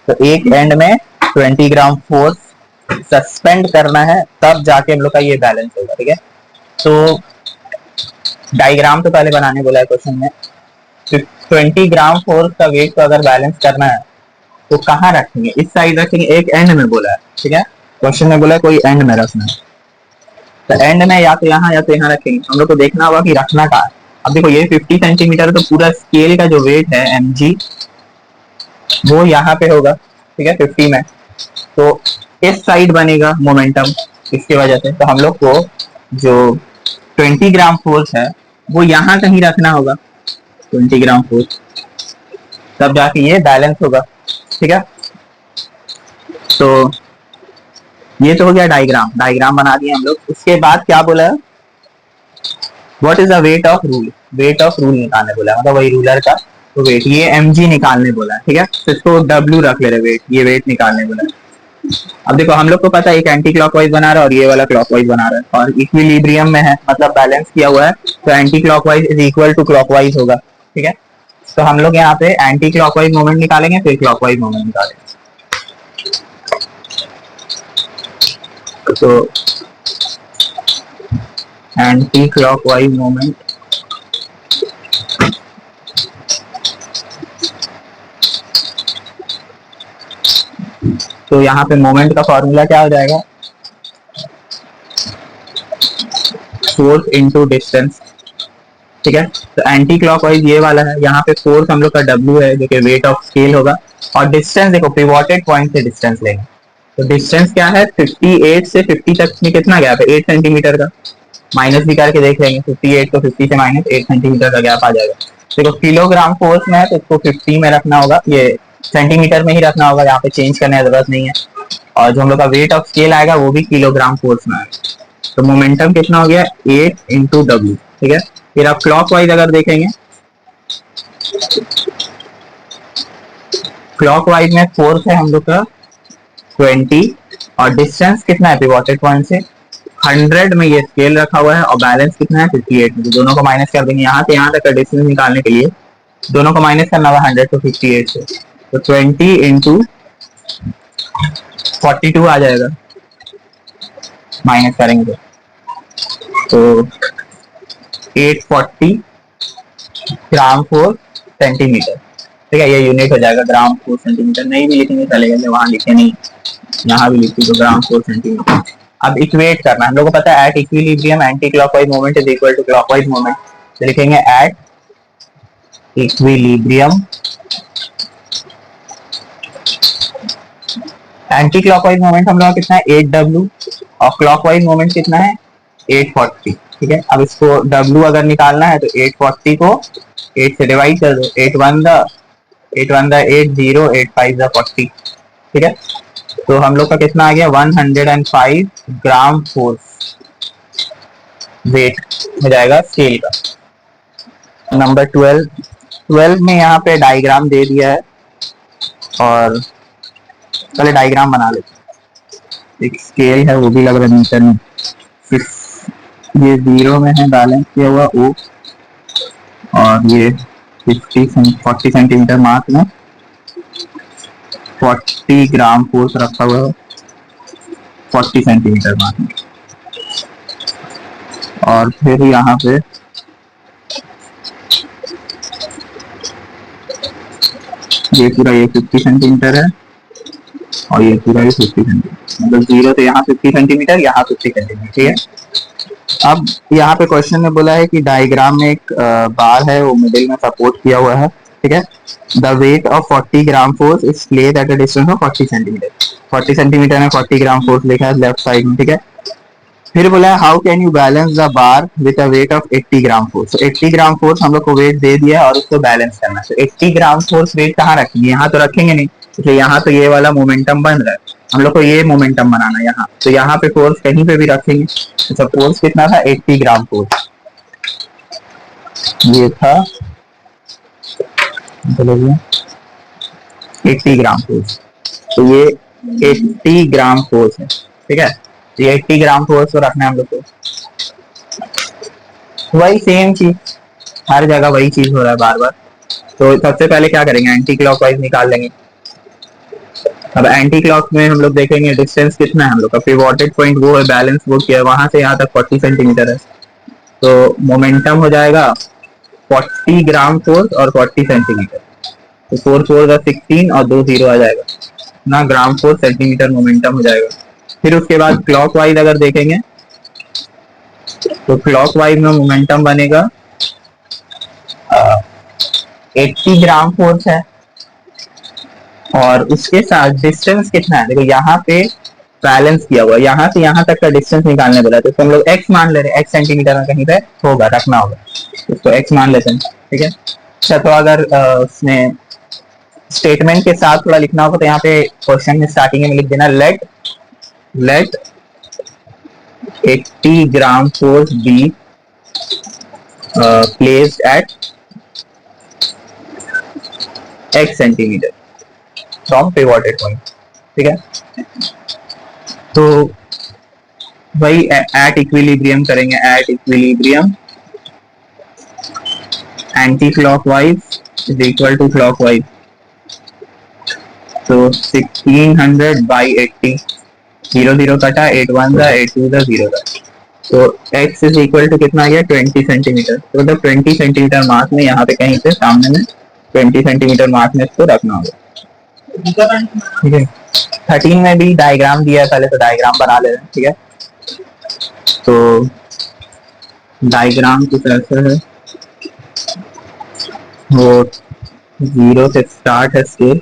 तो एक एंड में 20 ग्राम फोर्स सस्पेंड करना है, तब जाके हम लोग का ये बैलेंस होगा, ठीक है। तो डायग्राम तो पहले बनाने बोला है क्वेश्चन में। 20 ग्राम फोर्स का वेट को अगर बैलेंस करना है तो कहाँ रखेंगे, इस साइड रखेंगे, एक एंड में बोला है, ठीक है। क्वेश्चन में बोला है कोई एंड में रखना है, तो एंड में या तो यहाँ या तो यहाँ रखेंगे। हम लोग को देखना होगा कि रखना कहाँ है। अब देखो ये 50 सेंटीमीटर, तो पूरा स्केल का जो वेट है mg वो यहाँ पे होगा, ठीक है, 50 में, तो इस साइड बनेगा मोमेंटम इसकी वजह से। तो हम लोग को जो 20 ग्राम फोर्स है वो यहाँ कहीं रखना होगा, 20 ग्राम फोर्स, तब जाके ये बैलेंस होगा, ठीक है। तो ये तो हो गया डायग्राम, डायग्राम बना दिए हम लोग। उसके बाद क्या बोला है, what is the weight of rule, weight of rule निकालने बोला है, मतलब वही रूलर का तो वेट, ये mg निकालने बोला है, ठीक है। तो इसको w रख ले रहे वेट, ये वेट निकालने बोला है। अब देखो हम लोग को पता है एक एंटी क्लॉकवाइज बना रहा है और ये वाला क्लॉकवाइज बना रहा है, और इक्विलिब्रियम में है, मतलब बैलेंस किया हुआ है, तो anti clockwise is equal to clockwise होगा, ठीक है। तो हम लोग यहाँ पे एंटी क्लॉकवाइज मोमेंट निकालेंगे, फिर क्लॉकवाइज मोमेंट निकालेंगे। तो एंटी क्लॉकवाइज मोमेंट, तो यहाँ पे मोमेंट का फॉर्मूला क्या हो जाएगा, फोर्स इनटू डिस्टेंस, ठीक है। तो एंटी क्लॉकवाइज ये वाला है, यहाँ पे फोर्स हम लोग का W है जो कि वेट ऑफ स्केल होगा, और डिस्टेंस देखो पिवोटेड पॉइंट से डिस्टेंस लेंगे, तो डिस्टेंस क्या है 58 से 50 तक में कितना गैप है, 8 सेंटीमीटर का, माइनस भी करके देख लेंगे, 58 को 50 से माइनस 8 सेंटीमीटर का गैप आ जाएगा। देखो किलोग्राम फोर्स में है तो इसको 50 में रखना होगा, ये सेंटीमीटर में ही रखना होगा, यहाँ पे चेंज करने की जरूरत नहीं है, और जो हम लोग का वेट ऑफ स्केल आएगा वो भी किलोग्राम फोर्स में आएगा। तो मोमेंटम कितना हो गया 8 इंटू W, ठीक है। फिर आप क्लॉकवाइज अगर देखेंगे, क्लॉकवाइज में फोर्स है हम लोग का 20, और डिस्टेंस कितना है पिवोटेड पॉइंट से 100 में ये स्केल रखा हुआ है, और बैलेंस कितना है 58 में, तो दोनों को माइनस कर देंगे, यहाँ से यहाँ तक का डिस्टेंस निकालने के लिए दोनों को माइनस करना होगा 100 to 58 से, तो 20 इंटू 42 आ जाएगा, माइनस करेंगे तो 840 ग्राम फोर सेंटीमीटर, ठीक है। ये यूनिट हो जाएगा ग्राम फोर सेंटीमीटर, नहीं भी लिखेंगे चलेगा, वहां लिखे नहीं, यहाँ भी लिखी तो ग्राम फोर सेंटीमीटर। अब इक्वेट करना, हम लोग को पता है at equilibrium anti clockwise moment is equal to clockwise moment, तो लिखेंगे at equilibrium anti clockwise moment हम लोग कितना है 8W, और क्लॉकवाइज मोमेंट कितना है 840, ठीक है। अब इसको W अगर निकालना है तो 840 को 8 से डिवाइड कर दो, 8 1 द 8 0 8 5 द 40, ठीक है। तो हम लोग का कितना आ गया 105 ग्राम फोर्स वेट हो जाएगा स्केल का। नंबर 12 में यहाँ पे डायग्राम दे दिया है, और पहले डायग्राम बना लेते हैं। एक स्केल है वो भी लग रहा है मीटर में, ये 0 में है बैलेंस किया हुआ ओ, और ये 40 सेंटीमीटर मास में 40 ग्राम फोर्स रखा हुआ है 40 सेंटीमीटर मास में। और फिर यहाँ पे ये पूरा ये 50 सेंटीमीटर है और ये पूरा ये 50 सेंटीमीटर, मतलब 0 से यहाँ 50 सेंटीमीटर, यहाँ 50 सेंटीमीटर, ठीक है। अब यहाँ पे क्वेश्चन में बोला है कि डायग्राम में एक बार है, वो मिडिल में सपोर्ट किया हुआ है, ठीक है। The weight of 40 gram force is placed at a distance of 40 centimetre. 40 centimetre में 40 ग्राम फोर्स लिखा है लेफ्ट साइड में, ठीक है। फिर बोला है how can you balance the bar with a weight of 80 gram force. तो 80 ग्राम फोर्स हम लोग को वेट दे दिया और उसको बैलेंस करना है। तो 80 ग्राम फोर्स वेट कहाँ रखेंगे, यहाँ तो रखेंगे नहीं, इसलिए यहाँ तो ये वाला मोमेंटम बन रहा है, हम लोग को ये मोमेंटम बनाना है यहाँ, तो यहाँ पे फोर्स कहीं पे भी रखेंगे। तो फोर्स कितना था, 80 ग्राम फोर्स, ये था 80 ग्राम फोर्स। तो ये 80 ग्राम फोर्स है, ठीक है। तो ये 80 ग्राम फोर्स को रखना है हम लोग को। वही सेम चीज, हर जगह वही चीज हो रहा है बार बार। तो सबसे पहले क्या करेंगे, एंटी क्लॉकवाइज निकाल लेंगे। अब एंटी क्लॉक में हम लोग देखेंगे डिस्टेंस कितना है हम लोग का, पिवोटेड पॉइंट वो है, बैलेंस वो किया है, वहां से यहाँ तक 40 सेंटीमीटर है। तो मोमेंटम हो जाएगा 40 ग्राम फोर्स और 40 सेंटीमीटर, तो 4 4 16 और 2 0 आ जाएगा ना, ग्राम फोर्स सेंटीमीटर मोमेंटम हो जाएगा। फिर उसके बाद क्लॉकवाइज अगर देखेंगे तो क्लॉकवाइज में मोमेंटम बनेगा 80 ग्राम फोर्स है, और उसके साथ डिस्टेंस कितना है, देखो यहाँ पे बैलेंस किया हुआ, यहाँ से यहाँ तक का डिस्टेंस निकालने बोला, तो हम लोग x मान ले रहे हैं, x सेंटीमीटर में कहीं पे होगा, रखना होगा, इसको x मान लेते हैं, ठीक है। अच्छा, तो अगर उसमें स्टेटमेंट के साथ थोड़ा लिखना होगा तो यहाँ पे क्वेश्चन में स्टार्टिंग में लिख देना let 80 gram force be placed at x centimetre from pivoted point, ठीक है। तो वही एट इक्विलिब्रियम करेंगे, at equilibrium anti clockwise is equal to clockwise. तो 1600 बाई 80, 0 0 कटा, 8 1 था, 8 2 था, 0 था, तो x इज इक्वल टू कितना आ गया, 20 सेंटीमीटर। तो मतलब 20 सेंटीमीटर मास में यहाँ पे कहीं पे सामने में 20 सेंटीमीटर मास में इसको रखना होगा, ठीक है। 13 में भी डायग्राम दिया है, पहले तो डायग्राम बना ले रहे हैं, ठीक है। तो डायग्राम कुछ ऐसा है, वो 0 से स्टार्ट है स्केल,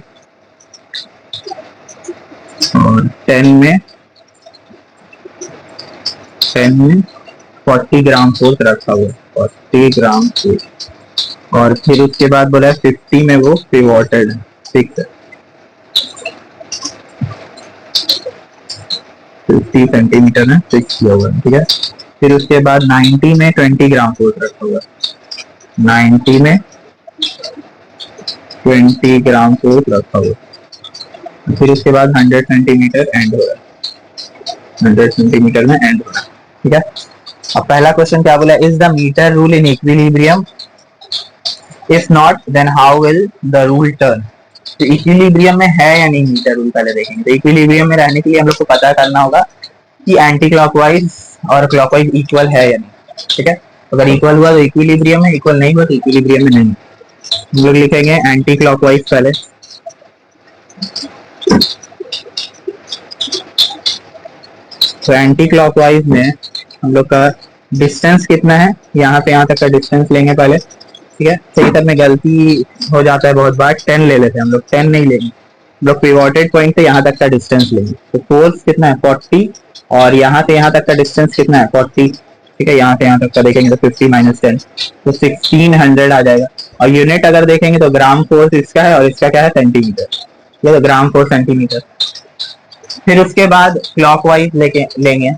और 10 में 40 ग्राम फोर्स रखा हुआ है, 40 ग्राम फोर्स। और फिर उसके बाद बोला है 50 में वो पिवोटेड है, ठीक है, 50 सेंटीमीटर में फिक्स किया हुआ है, ठीक है। फिर उसके बाद 90 में 20 ग्राम फोर्स रखा हुआ है, 90 में 20 ग्राम फोर्स रखा हुआ है। फिर उसके बाद 100 सेंटीमीटर एंड हो रहा है, 100 सेंटीमीटर में एंड हो रहा है, ठीक है। अब पहला क्वेश्चन क्या बोला, is the metre rule in equilibrium, if not then how will the rule turn. तो इक्विलिब्रियम में है या नहीं मीटर रूल, पहले देखेंगे। तो इक्विलिब्रियम में रहने के लिए हम लोग को पता करना होगा कि एंटी क्लॉकवाइज और क्लॉकवाइज इक्वल है या नहीं, ठीक है। अगर इक्वल हुआ तो इक्विलिब्रियम में, इक्वल नहीं हुआ तो इक्विलिब्रियम में नहीं। हम लोग लिखेंगे एंटी क्लॉकवाइज पहले, तो एंटी क्लॉकवाइज में हम लोग का डिस्टेंस कितना है, यहाँ से यहाँ तक का डिस्टेंस लेंगे पहले, ठीक है। सही तरह में गलती हो जाता है बहुत बार, 10 ले लेते हैं हम लोग, 10 नहीं लेंगे हम लोग, पिवोटेड पॉइंट से यहाँ तक का डिस्टेंस लेंगे। तो फोर्स कितना है 40, और यहाँ से यहाँ तक का डिस्टेंस कितना है 40, ठीक है। यहाँ से यहाँ तक का देखेंगे तो 50 माइनस 10, तो 1600 आ जाएगा। और यूनिट अगर देखेंगे तो ग्राम फोर्स इसका है और इसका क्या है सेंटीमीटर, ये तो ग्राम फोर्स सेंटीमीटर। फिर उसके बाद क्लॉकवाइज लेंगे,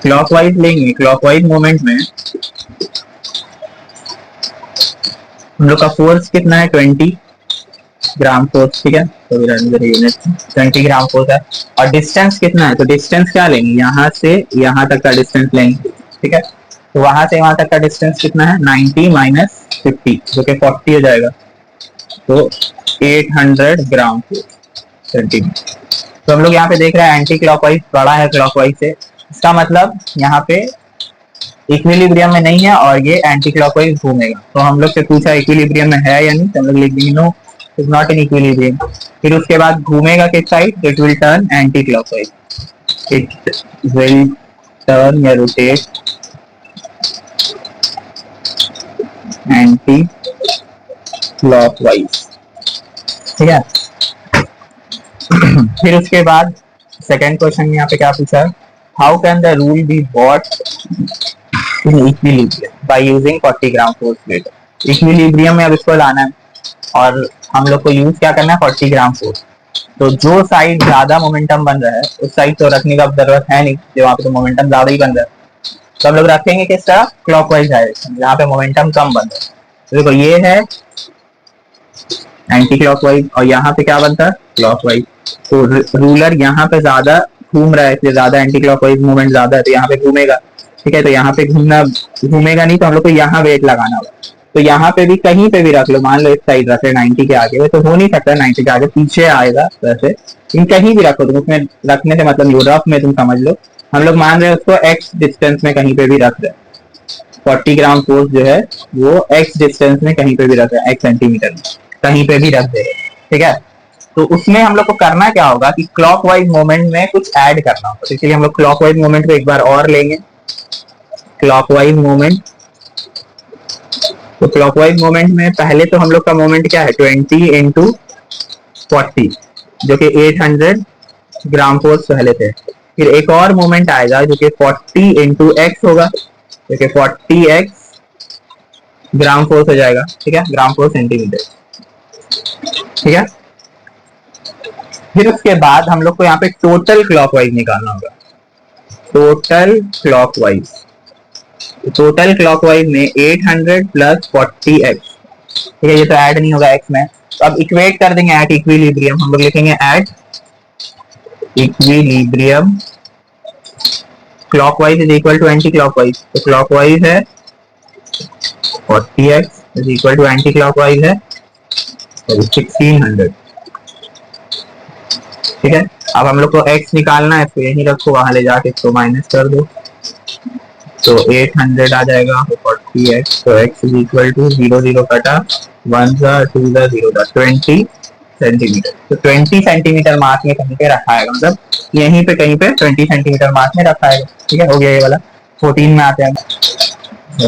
क्लॉकवाइज लेंगे, क्लॉकवाइज मोमेंट में हम लोग का फोर्स कितना है 20, ग्राम फोर्स, ठीक है, तो यूनिट 20 ग्राम फोर्स है। और डिस्टेंस कितना है, तो डिस्टेंस क्या लेंगे, यहाँ से यहाँ तक का डिस्टेंस लेंगे, ठीक है। तो वहां से वहां तक का डिस्टेंस कितना है, 90 माइनस 50 जो कि 40 हो जाएगा, तो 800 ग्राम सेंटीमीटर। तो हम लोग यहाँ पे देख रहे हैं एंटी क्लॉकवाइज बड़ा है क्लॉकवाइज से, इसका मतलब यहाँ पे इक्विलिब्रियम में नहीं है और ये एंटी क्लॉकवाइज घूमेगा। तो हम लोग से पूछा इक्विलिब्रियम में है या नहीं, तो हम लोग लिख देंगे no is not in equilibrium. फिर उसके बाद घूमेगा किस side, it will turn anti clockwise, it will turn या रोटेट एंटी क्लॉकवाइज, ठीक है। फिर उसके बाद सेकेंड क्वेश्चन में यहाँ पे क्या पूछा है, how can the rule be bought in equilibrium by using 40 gram force wait. Equilibrium में अब इसको लाना है और हम लोग को यूज क्या करना है, 40 ग्राम फोर्स। तो जो साइड ज्यादा मोमेंटम बन रहा है उस साइड तो रखने का जरूरत है नहीं, जो वहाँ पे तो मोमेंटम ज्यादा ही बन रहा है, तो हम लोग रखेंगे किस तरह, क्लॉकवाइज डायरेक्शन, जहाँ पे मोमेंटम कम बन रहा है। तो देखो ये है एंटी क्लॉकवाइज और यहाँ पे क्या बनता है, क्लॉकवाइज। तो रूलर यहाँ पे ज्यादा घूम रहा है, इसलिए ज्यादा एंटी क्लॉकवाइज मूवमेंट ज्यादा है, तो यहाँ पे घूमेगा, ठीक है। तो यहाँ पे घूमेगा नहीं, तो हम लोग को यहाँ वेट लगाना होगा। तो यहाँ पे भी कहीं पे भी रख लो, मान लो इस साइड रख ले 90 के आगे, तो हो नहीं सकता 90 के आगे, पीछे आएगा वैसे, इन कहीं भी रखो तुम, उसमें रखने से मतलब रफ में तुम समझ लो, हम लोग मान रहे हैं उसको एक्स डिस्टेंस में कहीं पे भी रख रहे हैं, 40 ग्राम फोर्स जो है वो एक्स डिस्टेंस में कहीं पे भी रख रहे हैं, एक्स सेंटीमीटर में कहीं पे भी रख दे रहे, ठीक है। तो उसमें हम लोग को करना क्या होगा कि क्लॉकवाइज मोमेंट में कुछ ऐड करना होगा, तो इसलिए हम लोग क्लॉकवाइज मोमेंट को एक बार और लेंगे, क्लॉकवाइज मोमेंट। तो क्लॉकवाइज मोमेंट में पहले तो हम लोग का मोमेंट क्या है, 20 इंटू 40 जो कि 800 ग्राम फोर्स पहले थे। फिर एक और मोमेंट आएगा जो कि 40 इंटू एक्स होगा, जो कि 40x ग्राम फोर्स हो जाएगा, ठीक है, ग्राम फोर्स सेंटीमीटर, ठीक है। फिर उसके बाद हम लोग को यहाँ पे टोटल क्लॉकवाइज निकालना होगा, टोटल क्लॉकवाइज। टोटल क्लॉकवाइज में 800 प्लस 40x, ठीक है, ये तो ऐड नहीं होगा x में, तो अब इक्वेट कर देंगे एट इक्विलिब्रियम, हम लोग लिखेंगे at equilibrium clockwise is equal to anti clockwise. तो क्लॉकवाइज है 40x is equal to anti clockwise है 1600, ठीक है। अब हम लोग को x निकालना है, तो यही रखो, वहां ले जाके इसको माइनस कर दो, तो 800 आ जाएगा 40x, तो x इज इक्वल टू 0 0 कटा 1 2 0 20 सेंटीमीटर। तो 20 सेंटीमीटर मास में कहीं पे रखा है, मतलब यहीं पे कहीं पे 20 सेंटीमीटर मास में रखा है, ठीक है, हो गया ये वाला। 14 में आते हैं,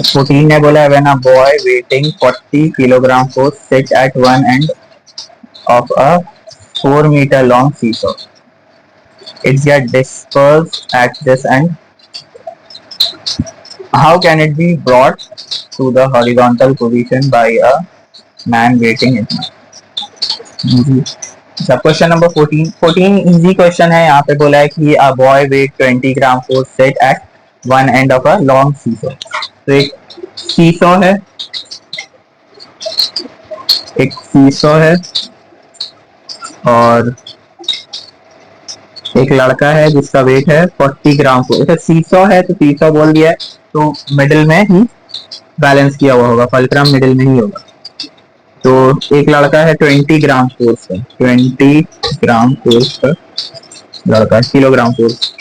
14 ने बोला when a boy weighing 40 kilogram force sit at one end of a 4 metre long seesaw, it gets dispersed at this end. How can it be brought to the horizontal position by a man waiting in? सब question number 14 easy question है। यहाँ पे बोला है कि a boy weight 20 gram force set at one end of a long seesaw। तो एक seesaw है, एक सीसॉ है और एक लड़का है जिसका वेट है 40 ग्राम फोर्स। सीसॉ है तो सीसॉ बोल दिया है, तो मिडिल में ही बैलेंस किया हुआ होगा, फलक्रम मिडिल में ही होगा। तो एक लड़का है 20 ग्राम फोर्स का, 20 ग्राम फोर्स का लड़का, किलोग्राम फोर्स,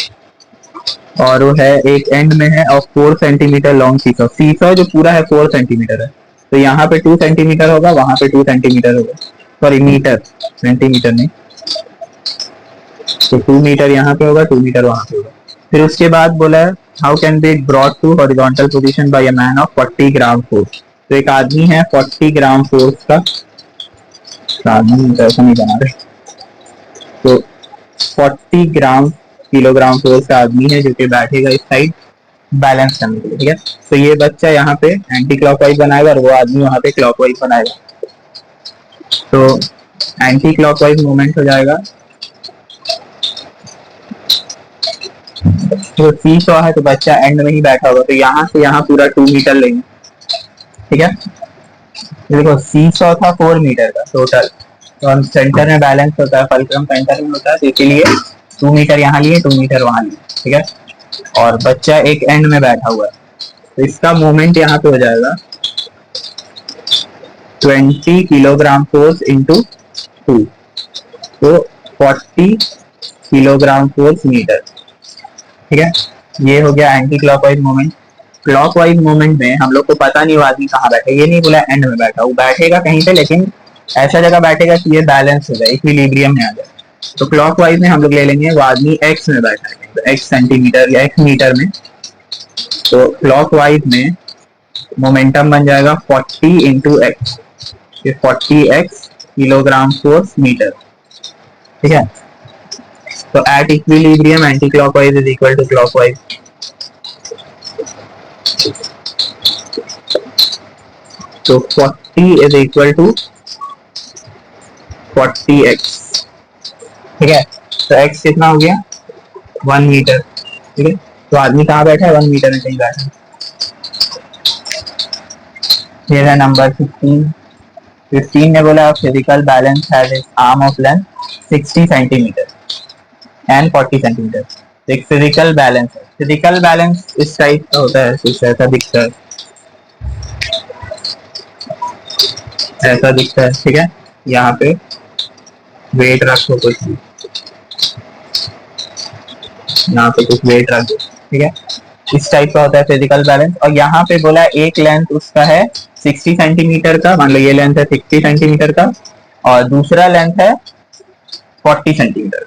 और वो है एक एंड में है और 4 सेंटीमीटर लॉन्ग सीसॉ। सीसॉ जो पूरा है 4 सेंटीमीटर है, तो यहाँ पे 2 सेंटीमीटर होगा, वहां पे 2 सेंटीमीटर होगा, सॉरी मीटर, सेंटीमीटर नहीं, तो 2 मीटर यहाँ पे होगा, 2 मीटर वहां पे होगा। फिर उसके बाद बोला है how can be brought to horizontal position by a man of 40 gram force. तो एक आदमी है 40 ग्राम फोर्स का, आदमी ऐसा नहीं बना रहे, तो 40 ग्राम किलोग्राम फोर्स का आदमी है जो कि बैठेगा इस साइड बैलेंस करने के लिए, ठीक है। तो ये बच्चा यहाँ पे एंटी क्लॉकवाइज बनाएगा और वो आदमी वहां पे क्लॉकवाइज बनाएगा, तो एंटी क्लॉकवाइज मूवमेंट हो जाएगा। जो सीसॉ है तो बच्चा एंड में ही बैठा होगा, तो यहाँ से यहाँ पूरा 2 मीटर लेंगे, ठीक है। देखो सीसॉ था 4 मीटर का टोटल, तो सेंटर में बैलेंस होता है, फलक्रम सेंटर में होता है, तो इसीलिए 2 मीटर यहाँ लिए, 2 मीटर वहां लिए, ठीक है। और बच्चा एक एंड में बैठा हुआ है, तो इसका मोमेंट यहाँ पे हो जाएगा 20 किलोग्राम फोर्स इंटू 2, तो 40 किलोग्राम फोर्स मीटर, ठीक है। ये हो गया anti clockwise moment. Clockwise moment में हम लोग को पता नहीं वो आदमी कहाँ बैठे, ये नहीं बोला एंड में बैठा, वो बैठेगा कहीं पे, लेकिन ऐसा जगह बैठेगा कि ये बैलेंस हो जाए, इक्विलिब्रियम में आ जाए। तो क्लॉकवाइज में हम लोग ले लेंगे वो आदमी एक्स में बैठा है, तो एक्स सेंटीमीटर या एक्स मीटर में, तो क्लॉकवाइज में मोमेंटम बन जाएगा 40 into x, 40x kilogram force metre, ठीक है। तो at equilibrium anti clockwise is equal to clockwise, तो 40 इज इक्वल टू 40x, ठीक है। तो x कितना हो गया 1 मीटर, ठीक है। तो आदमी कहाँ बैठा है 1 मीटर में कहीं बैठा है। ये है नंबर 15 ने बोला physical balance has its arm of length 60 centimetre and 40 centimetre. एक फिजिकल बैलेंस है, फिजिकल बैलेंस इस टाइप का होता है, कुछ ऐसा दिखता है, ऐसा दिखता है, ठीक है। यहाँ पे वेट रखो कुछ, यहाँ पे कुछ वेट रख दो, ठीक है। इस टाइप का होता है फिजिकल बैलेंस। और यहाँ पे बोला एक लेंथ उसका है 60 सेंटीमीटर का, मान लो ये लेंथ है 60 सेंटीमीटर का, और दूसरा लेंथ है 40 सेंटीमीटर का।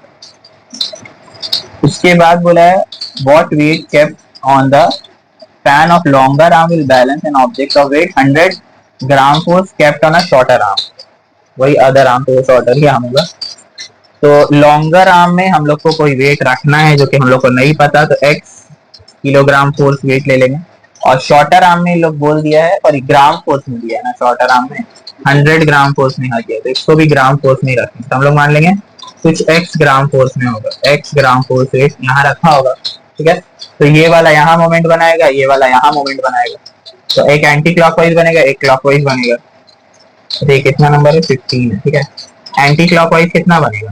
उसके बाद बोला है what weight kept on the span of longer arm will balance an object of weight 100 gram force kept on a shorter arm, वही अदर आर्म, तो शॉर्टर ही आर्म होगा। तो लॉन्गर आर्म में हम लोग को कोई वेट रखना है जो कि हम लोग को नहीं पता, तो x किलोग्राम फोर्स वेट ले लेंगे। और शॉर्टर आर्म में लोग बोल दिया है, और ग्राम फोर्स में दिया है ना, शॉर्टर आर्म में 100 ग्राम फोर्स में दिया, तो इसको भी ग्राम फोर्स में रखेंगे, तो हम लोग मान लेंगे कुछ x ग्राम फोर्स में होगा, x ग्राम फोर्स वेट यहाँ रखा होगा, ठीक है। तो ये वाला यहाँ मोमेंट बनाएगा, ये वाला यहाँ मोमेंट बनाएगा, तो एक एंटी क्लॉकवाइज बनेगा, एक क्लॉकवाइज बनेगा। तो ये कितना नंबर है 15 है, ठीक है। एंटी क्लॉकवाइज कितना बनेगा,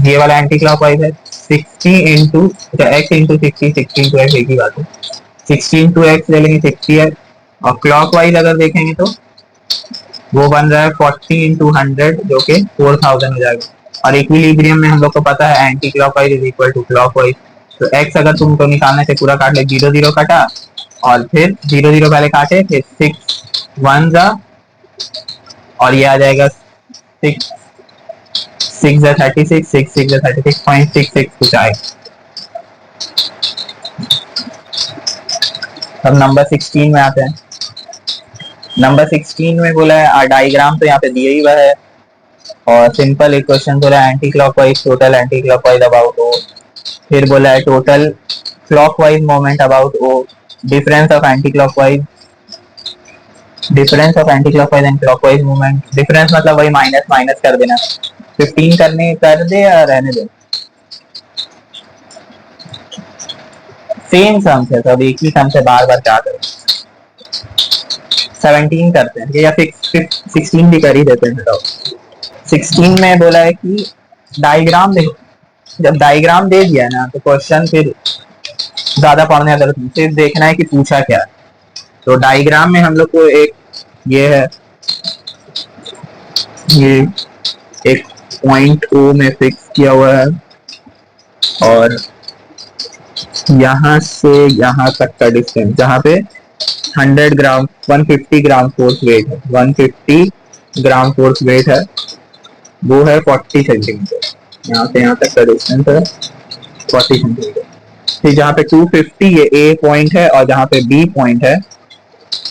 ये वाला एंटी क्लॉकवाइज है 60 into x into 60, 60 into x एक ही बात है, 60 इंटू एक्स ले लेंगे 60 है। और क्लॉकवाइज अगर देखेंगे तो वो बन रहा है 40 इंटू 100 जो कि 4000 हो जाएगा। और इक्विलिब्रियम में हम लोग को पता है anti clockwise is equal to clockwise, तो एक्स अगर तुमको निकालने से पूरा काट ले, 0 0 काटा, और फिर 0 0 पहले काटे, फिर 6 1 जा, और ये आ जाएगा 6 6 36, 6 6 36.66 कुछ आएगा। अब नंबर 16 में आते हैं। नंबर 16 में बोला है डायग्राम तो यहाँ पे दिया ही हुआ है, और सिंपल एक क्वेश्चन बोला है anti clockwise total anti clockwise about O, फिर बोला है total clockwise moment about O, difference of anti clockwise, difference of anti clockwise and clockwise movement, difference मतलब वही माइनस माइनस कर देना, 15 करने कर दे या रहने दे, सेम सम है, सब एक ही सम से बार बार क्या करें, 17 करते हैं या फिर 16 भी कर ही देते हैं। 16 में बोला है कि डायग्राम देखो, जब डायग्राम दे दिया ना तो क्वेश्चन फिर ज्यादा पढ़ने का जरूरत नहीं, सिर्फ देखना है कि पूछा क्या है। तो डायग्राम में हम लोग को एक ये है, ये एक पॉइंट ओ में फिक्स किया हुआ है, और यहाँ से यहाँ तक का डिस्टेंस जहाँ पे 100 ग्राम 150 ग्राम फोर्स वेट है, 150 ग्राम फोर्स वेट है, वो है 40 सेंटीमीटर, यहाँ से यहाँ तक का डिस्टेंस है 40 सेंटीमीटर। फिर जहाँ पे 250 ये ए पॉइंट है, और जहाँ पे बी पॉइंट है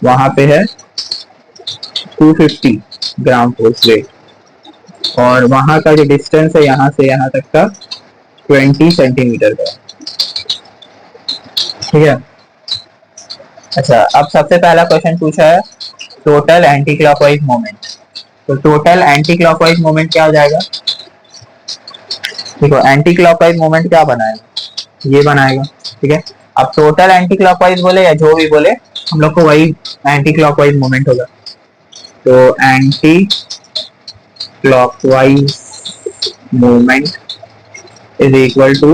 वहां पे है 250 ग्राम फोर्स वेट, और वहां का जो डिस्टेंस है यहाँ से यहाँ तक का 20 सेंटीमीटर का, ठीक है। अच्छा, अब सबसे पहला क्वेश्चन पूछा है टोटल एंटी क्लॉकवाइज मोमेंट, तो टोटल एंटी क्लॉकवाइज मोमेंट क्या हो जाएगा, देखो एंटी क्लॉकवाइज मोमेंट क्या बनाएगा, ये बनाएगा, ठीक है। अब टोटल एंटी क्लॉकवाइज बोले या जो भी बोले हम लोग को वही एंटी क्लॉकवाइज मोमेंट होगा। तो anti clockwise movement is equal to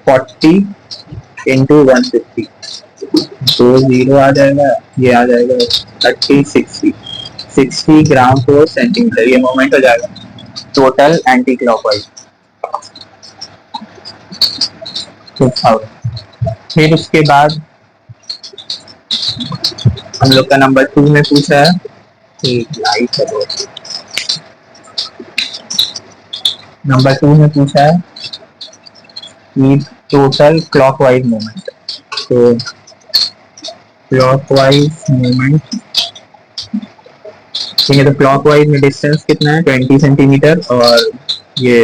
40 into 150, तो जीरो आ जाएगा, ये आ जाएगा 60 ग्राम पर सेंटीमीटर, ये मोमेंट हो जाएगा टोटल एंटी क्लॉकवाइज 2000। फिर उसके बाद हम लोग का नंबर 2 में पूछा है कि लाइट है, नंबर 2 में पूछा है कि टोटल क्लॉकवाइज मूवमेंट, तो क्लॉकवाइज मूवमेंट, ठीक है, तो क्लॉकवाइज में डिस्टेंस कितना है 20 सेंटीमीटर और ये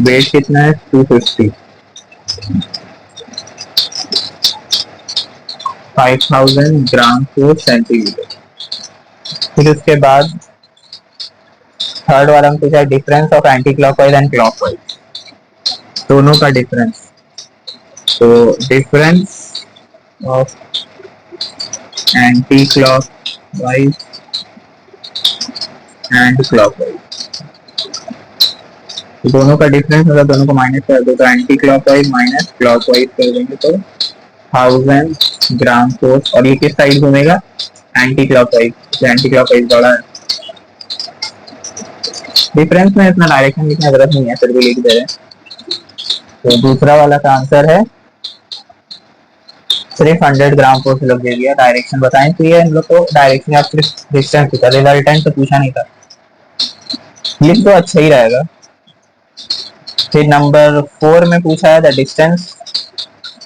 वेट कितना है 250, 5000 ग्राम पर सेंटीमीटर। फिर उसके बाद थर्ड वाला में पूछा difference of anti clockwise and clockwise, दोनों का डिफरेंस, तो difference of anti clockwise and clockwise, दोनों का डिफरेंस मतलब दोनों को माइनस कर दो, तो एंटी क्लॉकवाइज माइनस क्लॉकवाइज कर देंगे तो 1000 ग्राम फोर्स, और ये किस साइड घूमेगा एंटी क्लॉकवाइज, एंटी क्लॉकवाइज बड़ा है। डिफरेंस में इतना डायरेक्शन लिखने की जरूरत नहीं है, फिर भी लिख दे रहे हैं। तो दूसरा वाला का आंसर है सिर्फ 100 ग्राम फोर्स लग दिया, डायरेक्शन बताएं, तो ये हम लोग को डायरेक्शन या सिर्फ डिस्टेंस पूछा, रिजल्टेंट तो पूछा नहीं था, लिख तो अच्छा ही रहेगा। फिर नंबर 4 में पूछा है the distance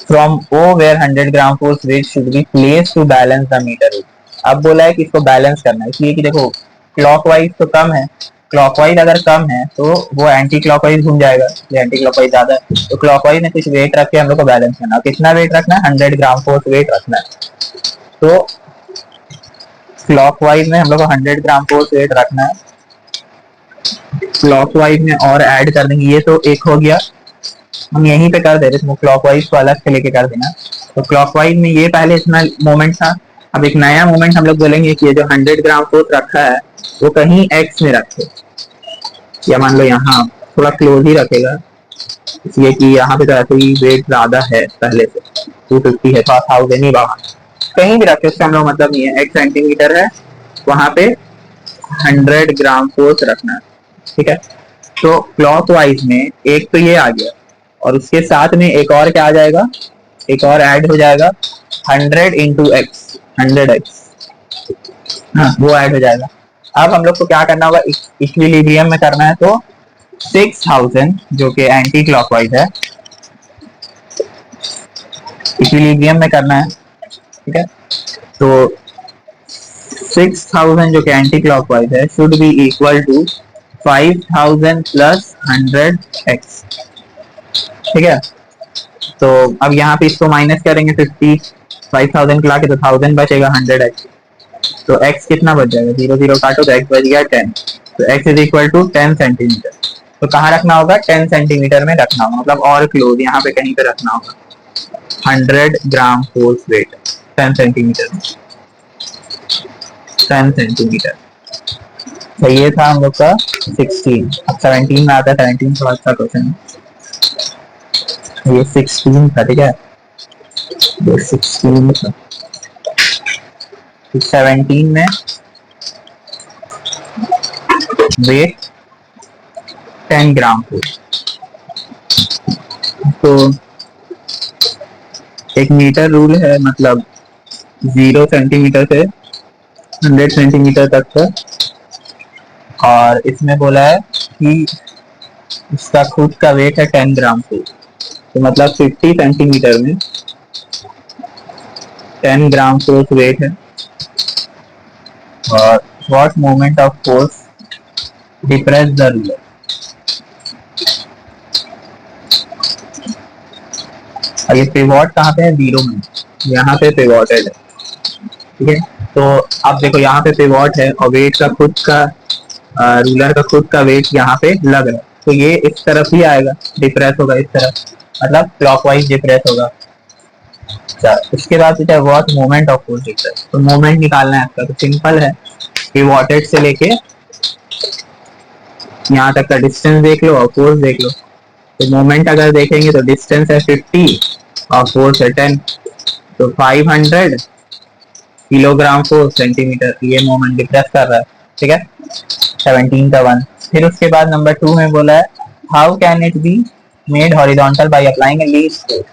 from O where 100 gram force weight should be place to balance the metre. अब बोला है कि इसको बैलेंस करना है, इसलिए कि देखो क्लॉकवाइज तो कम है, क्लॉकवाइज अगर कम है तो वो एंटी क्लॉकवाइज घूम जाएगा, एंटी क्लॉकवाइज ज्यादा है, तो क्लॉकवाइज में कुछ वेट रख के हम लोग को बैलेंस करना है। कितना वेट रखना है 100 ग्राम फोर्स वेट रखना है, तो क्लॉकवाइज में हम लोग को 100 ग्राम फोर्स वेट रखना है, क्लॉकवाइज में और ऐड कर देंगे, ये तो एक हो गया, हम यहीं पे कर दे रहे थे, क्लॉकवाइज को अलग से लेके कर देना। तो क्लॉकवाइज में ये पहले इतना मोमेंट था, अब एक नया मोमेंट हम लोग बोलेंगे कि ये जो 100 ग्राम फोर्स रखा है वो कहीं एक्स में रखे, या मान लो यहाँ थोड़ा क्लोज ही रखेगा, इसलिए कि यहाँ पे तो ऐसे ही वेट ज्यादा है पहले से, 250 है तो 1000 ही बाहर कहीं भी रखे, उसका हम लोग मतलब नहीं है, एक सेंटीमीटर है वहां पे 100 ग्राम फोर्स रखना है, ठीक है। तो क्लॉकवाइज में एक तो ये आ गया, और उसके साथ में एक और क्या आ जाएगा, एक और ऐड हो जाएगा 100 इंटू एक्स, 100x, हाँ वो ऐड हो जाएगा। अब हम लोग को क्या करना होगा, इक्विलिब्रियम में करना है, तो 6000 जो कि एंटी क्लॉकवाइज है, इक्विलिब्रियम में करना है, ठीक है, तो 6000 जो कि एंटी क्लॉकवाइज है should be equal to 5000 plus 100x, ठीक है। तो अब यहाँ पे इसको माइनस करेंगे 50, 5000 को लाके तो 1000 बचेगा 100x, तो x कितना बच जाएगा, 0 0 काटो तो x बच गया 10, तो x is equal to 10 centimetre. तो कहाँ रखना होगा 10 सेंटीमीटर में रखना होगा, मतलब और क्लोज यहाँ पे कहीं पे रखना होगा, 100 gram force wait 10 centimetre, 10 centimetre. तो ये था हम लोग का 16। अब 17 में आता है, 17 थोड़ा अच्छा क्वेश्चन, ये 16 था, ठीक है, ये 16 था। 17 में वेट 10 ग्राम फोर्स, तो एक मीटर रूल है, मतलब 0 सेंटीमीटर से 100 सेंटीमीटर तक का, और इसमें बोला है कि इसका खुद का वेट है 10 ग्राम फोर्स, तो मतलब 50 सेंटीमीटर में 10 ग्राम फोर्स वेट है, और what moment of force depress the ruler. और ये पिवोट कहाँ पे है, 0 में, यहाँ पे पिवोट है, ठीक है। तो अब देखो यहाँ पे पिवोट है और वेट का खुद का रूलर का खुद का वेट यहाँ पे लग रहा है, तो ये इस तरफ ही आएगा, डिप्रेस होगा इस तरफ, मतलब क्लॉकवाइज डिप्रेस होगा। उसके बाद what moment of force depress, तो मोमेंट निकालना है आपका, तो सिंपल है, पिवोटेड से लेके यहाँ तक का डिस्टेंस देख लो और फोर्स देख लो। तो मोमेंट अगर देखेंगे तो डिस्टेंस है 50 और फोर्स है 10, तो 500 किलोग्राम फोर्स सेंटीमीटर ये मोमेंट डिप्रेस कर रहा है। ठीक है, 17 का 1। फिर उसके बाद नंबर 2 में बोला है how can it be made horizontal by applying A least force.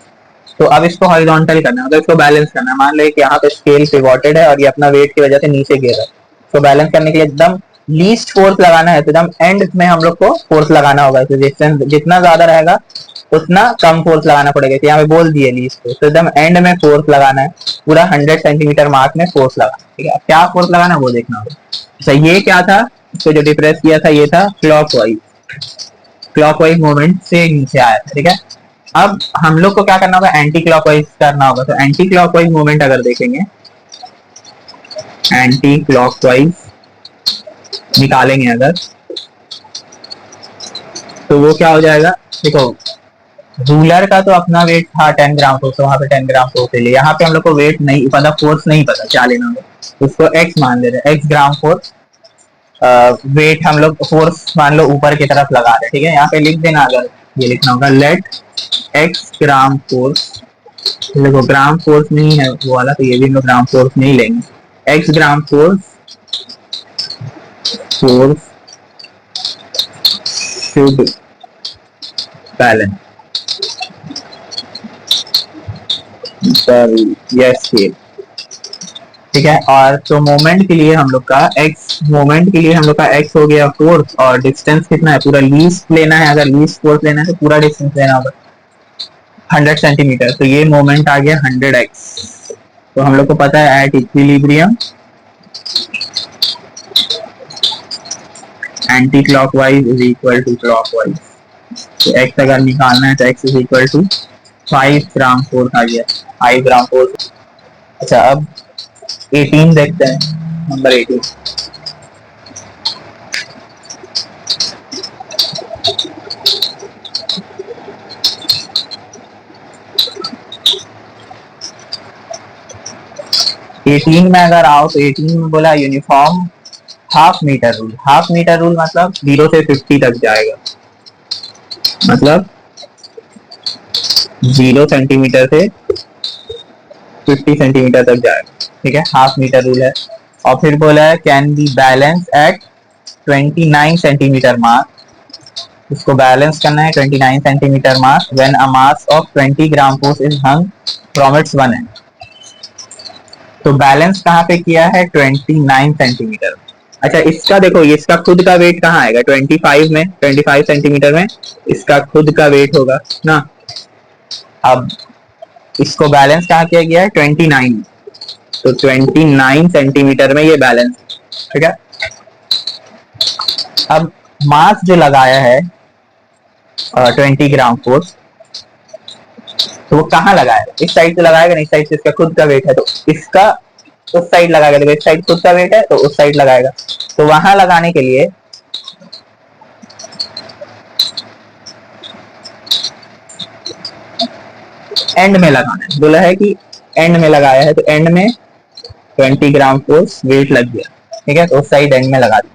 तो अब इसको हॉरिजॉन्टल करना है, मतलब इसको बैलेंस करना है। मान लो कि यहाँ पे स्केल पिवोटेड है और ये अपना वेट की वजह से नीचे गिर रहा है, तो बैलेंस करने के लिए एकदम लीस्ट फोर्स लगाना है, तो एकदम एंड में हम लोग को फोर्स लगाना होगा। तो जितना ज्यादा रहेगा उतना कम फोर्स लगाना पड़ेगा, तो यहाँ पे बोल दिए लीस्ट फोर्स, तो एकदम एंड में फोर्स लगाना है, पूरा 100 सेंटीमीटर मार्क में फोर्स लगाना। ठीक है, क्या फोर्स लगाना वो देखना होगा। तो ये क्या था, इसको जो डिप्रेस किया था ये था क्लॉकवाइज मूवमेंट से नीचे आया था। ठीक है, अब हम लोग को क्या करना होगा, एंटी क्लॉकवाइज करना होगा। तो एंटी क्लॉकवाइज मूवमेंट अगर देखेंगे, एंटी क्लॉकवाइज निकालेंगे अगर, तो वो क्या हो जाएगा, देखो रूलर का तो अपना वेट था 10 ग्राम फोर्स, तो वहां पे 10 ग्राम फोर्स ले लिया। यहाँ पे हम लोग को वेट नहीं पता, फोर्स नहीं पता, क्या लेना होगा, उसको एक्स मान ले रहे, एक्स ग्राम फोर्स। वेट हम लोग फोर्स मान लो ऊपर की तरफ लगा रहे। ठीक है, यहाँ पे लिख देना, अगर ये लिखना होगा लेट एक्स ग्राम फोर्स। देखो ग्राम फोर्स नहीं है वो वाला, तो ये भी हम लोग ग्राम फोर्स नहीं लेंगे। X gram force should balance yes. ठीक है, और तो मोमेंट के लिए हम लोग का एक्स, मोमेंट के लिए हम लोग का एक्स हो गया फोर्स, और डिस्टेंस कितना है, पूरा लीस्ट लेना है। अगर लीस्ट फोर्स लेना है तो पूरा डिस्टेंस लेना होगा 100 सेंटीमीटर, तो ये मोमेंट आ गया 100x। तो हम लोग को पता है at equilibrium anti clockwise is equal to clockwise. तो x अगर निकालना है तो x is equal to 5 gram force आ गया, 5 ग्राम फोर्स। अच्छा, अब 18 देखते हैं, नंबर 18। में अगर आओ तो 18 में बोला uniform half metre rule. Half metre rule मतलब 0 से 50 तक जाएगा, मतलब 0 सेंटीमीटर से 50 सेंटीमीटर तक जाएगा। ठीक है, हाफ मीटर रूल है। और फिर बोला है can be balance at 29 centimetre mass. इसको बैलेंस करना है 29 centimetre mass when a mass of 20 gram force is hung from its one end. तो बैलेंस कहाँ पे किया है, 29 सेंटीमीटर। अच्छा, इसका देखो, इसका खुद का वेट कहाँ आएगा, 25 में, 25 सेंटीमीटर में इसका खुद का वेट होगा ना। अब इसको बैलेंस कहाँ किया गया है, 29, तो 29 सेंटीमीटर में ये बैलेंस। ठीक है, अब मास जो लगाया है 20 ग्राम फोर्स, तो वो कहाँ लगाएगा, इस साइड से लगाएगा, नहीं, इस साइड से इसका खुद का वेट है, तो इसका उस साइड लगाएगा। देखो इस साइड खुद का वेट है तो उस साइड लगाएगा। तो वहां लगाने के लिए एंड में लगाना है, बोला है कि एंड में लगाया है, तो एंड में 20 ग्राम फोर्स वेट लग गया। ठीक है, तो उस साइड एंड में लगा दिया।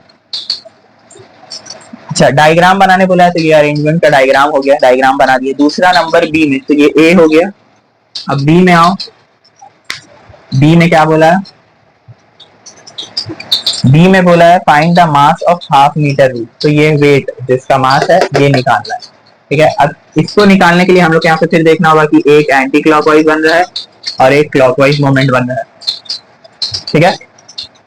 अच्छा, डायग्राम बनाने बोला है, तो ये अरेंजमेंट का डायग्राम हो गया, डायग्राम बना दिए। दूसरा नंबर बी में, तो ये ए हो गया। अब बी में आओ, बी में क्या बोला है, बी में बोला है find the mass of half metre rule. तो ये वेट जिसका मास है ये निकालना है। ठीक है, अब इसको निकालने के लिए हम लोग यहाँ पे फिर देखना होगा कि एक एंटी क्लॉकवाइज बन रहा है और एक क्लॉकवाइज मोमेंट बन रहा है। ठीक है,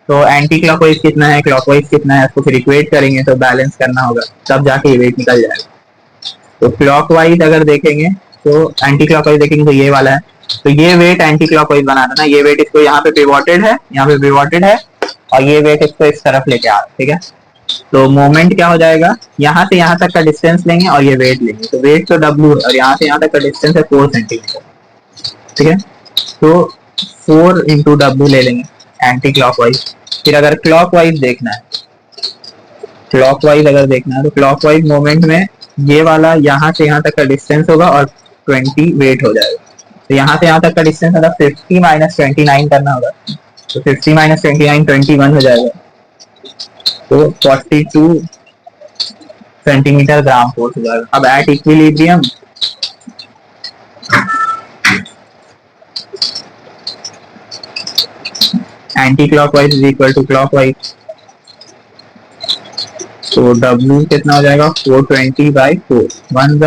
तो एंटी क्लॉकवाइज कितना है, क्लॉकवाइज कितना है, उसको फिर इक्वेट करेंगे, तो बैलेंस करना होगा, तब जाके ये वेट निकल जाएगा। तो क्लॉकवाइज अगर देखेंगे तो एंटी क्लॉकवाइज देखेंगे तो ये वाला है, तो ये वेट एंटी क्लॉकवाइज बना था ना, ये वेट इसको यहाँ पे पिवोटेड है, यहाँ पे पिवोटेड है, और ये वेट इसको इस तरफ लेके आ रहा है। ठीक है, तो मोमेंट क्या हो जाएगा, यहाँ से यहाँ तक का डिस्टेंस लेंगे और ये वेट लेंगे, तो वेट तो W है और यहाँ से यहाँ तक का डिस्टेंस है 4 सेंटीमीटर। ठीक है, तो 4 इंटू W ले लेंगे एंटी क्लॉकवाइज। फिर अगर क्लॉकवाइज देखना है, क्लॉकवाइज अगर देखना है, तो क्लॉकवाइज मोमेंट में ये वाला यहाँ से यहाँ तक का डिस्टेंस होगा और 20 वेट हो जाएगा। तो यहाँ से यहाँ तक का डिस्टेंस मतलब 50 माइनस 29 करना होगा, तो 50 माइनस 29 21 हो जाएगा। तो 42 सेंटीमीटर ग्राम फोर्स हो जाएगा। अब at equilibrium anti clockwise is equal to clockwise, तो W कितना हो जाएगा 420/4, 1 द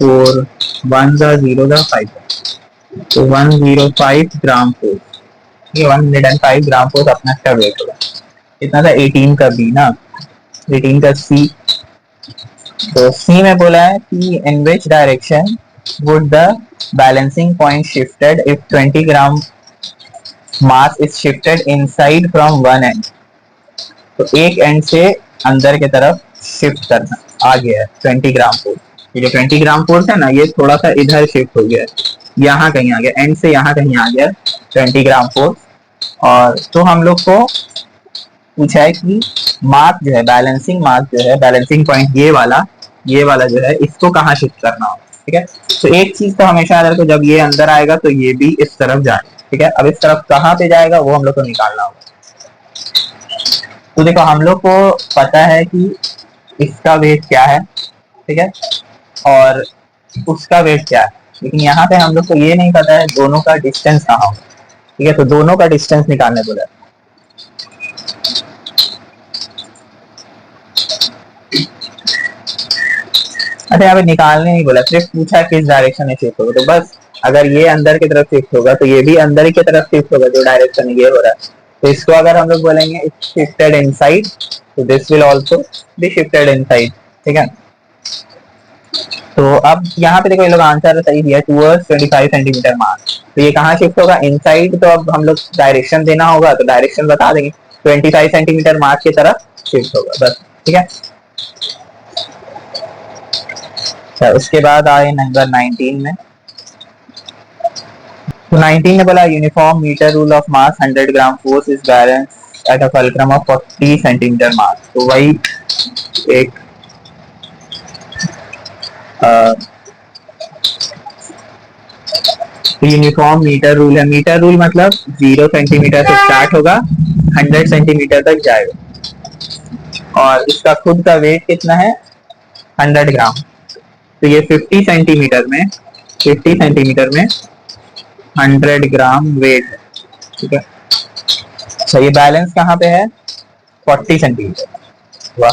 4, 1 द 0 द 5, तो 105 ग्राम फोर्स, ये 105 ग्राम फोर्स अपना इसका वेट होगा। कितना था 18 का बी ना, 18 का सी। तो सी में बोला है कि in which direction would the balancing point shifted if 20 gram mass is shifted inside from one end, तो एक एंड से अंदर की तरफ शिफ्ट करना आ गया है 20 ग्राम फोर्स। ये जो 20 ग्राम फोर्स है ना, ये थोड़ा सा इधर शिफ्ट हो गया है, यहाँ कहीं आ गया, एंड से यहाँ कहीं आ गया 20 ग्राम फोर्स। और तो हम लोग को पूछा है कि मास जो है, बैलेंसिंग मास जो है, बैलेंसिंग पॉइंट ये वाला जो है, इसको कहाँ शिफ्ट करना हो। ठीक है, तो एक चीज तो हमेशा याद रखो, जब ये अंदर आएगा तो ये भी इस तरफ जाएगा। ठीक है, अब इस तरफ कहाँ पे जाएगा वो हम लोग को निकालना होगा। तो देखो हम लोग को पता है कि इसका वेट क्या है, ठीक है, और उसका वेट क्या है, लेकिन यहाँ पे हम लोग को ये नहीं पता है दोनों का डिस्टेंस कहाँ होगा। ठीक है, तो दोनों का डिस्टेंस निकालने बोला। अच्छा यहाँ पे निकालने नहीं बोला, सिर्फ पूछा किस डायरेक्शन में शिफ्ट होगा। तो बस अगर ये अंदर की तरफ शिफ्ट होगा तो ये भी अंदर की तरफ शिफ्ट होगा, जो डायरेक्शन ये हो रहा है। तो इसको अगर हम लोग बोलेंगे इट्स शिफ्टेड इनसाइड, तो this will also be shifted inside. ठीक है, तो अब यहाँ पे देखो ये लोग आंसर सही दिया, टुवर्ड्स 25 सेंटीमीटर मास। तो ये कहाँ शिफ्ट होगा, इनसाइड। तो अब हम लोग डायरेक्शन देना होगा, तो डायरेक्शन बता देंगे, 25 सेंटीमीटर मास की तरफ शिफ्ट होगा बस। ठीक है, उसके बाद आए नंबर 19 में। तो 19 ने बोला uniform metre rule of mass 100 gram force is balance at a fulcrum of 40 centimetre mass. तो वही एक यूनिफॉर्म मीटर रूल है। मीटर रूल मतलब 0 सेंटीमीटर से स्टार्ट होगा, 100 सेंटीमीटर तक जाएगा, और इसका खुद का वेट कितना है 100 ग्राम। तो ये 50 सेंटीमीटर में 100 ग्राम वेट है। ठीक है, अच्छा ये बैलेंस कहाँ पे है 40 सेंटीमीटर। वाह,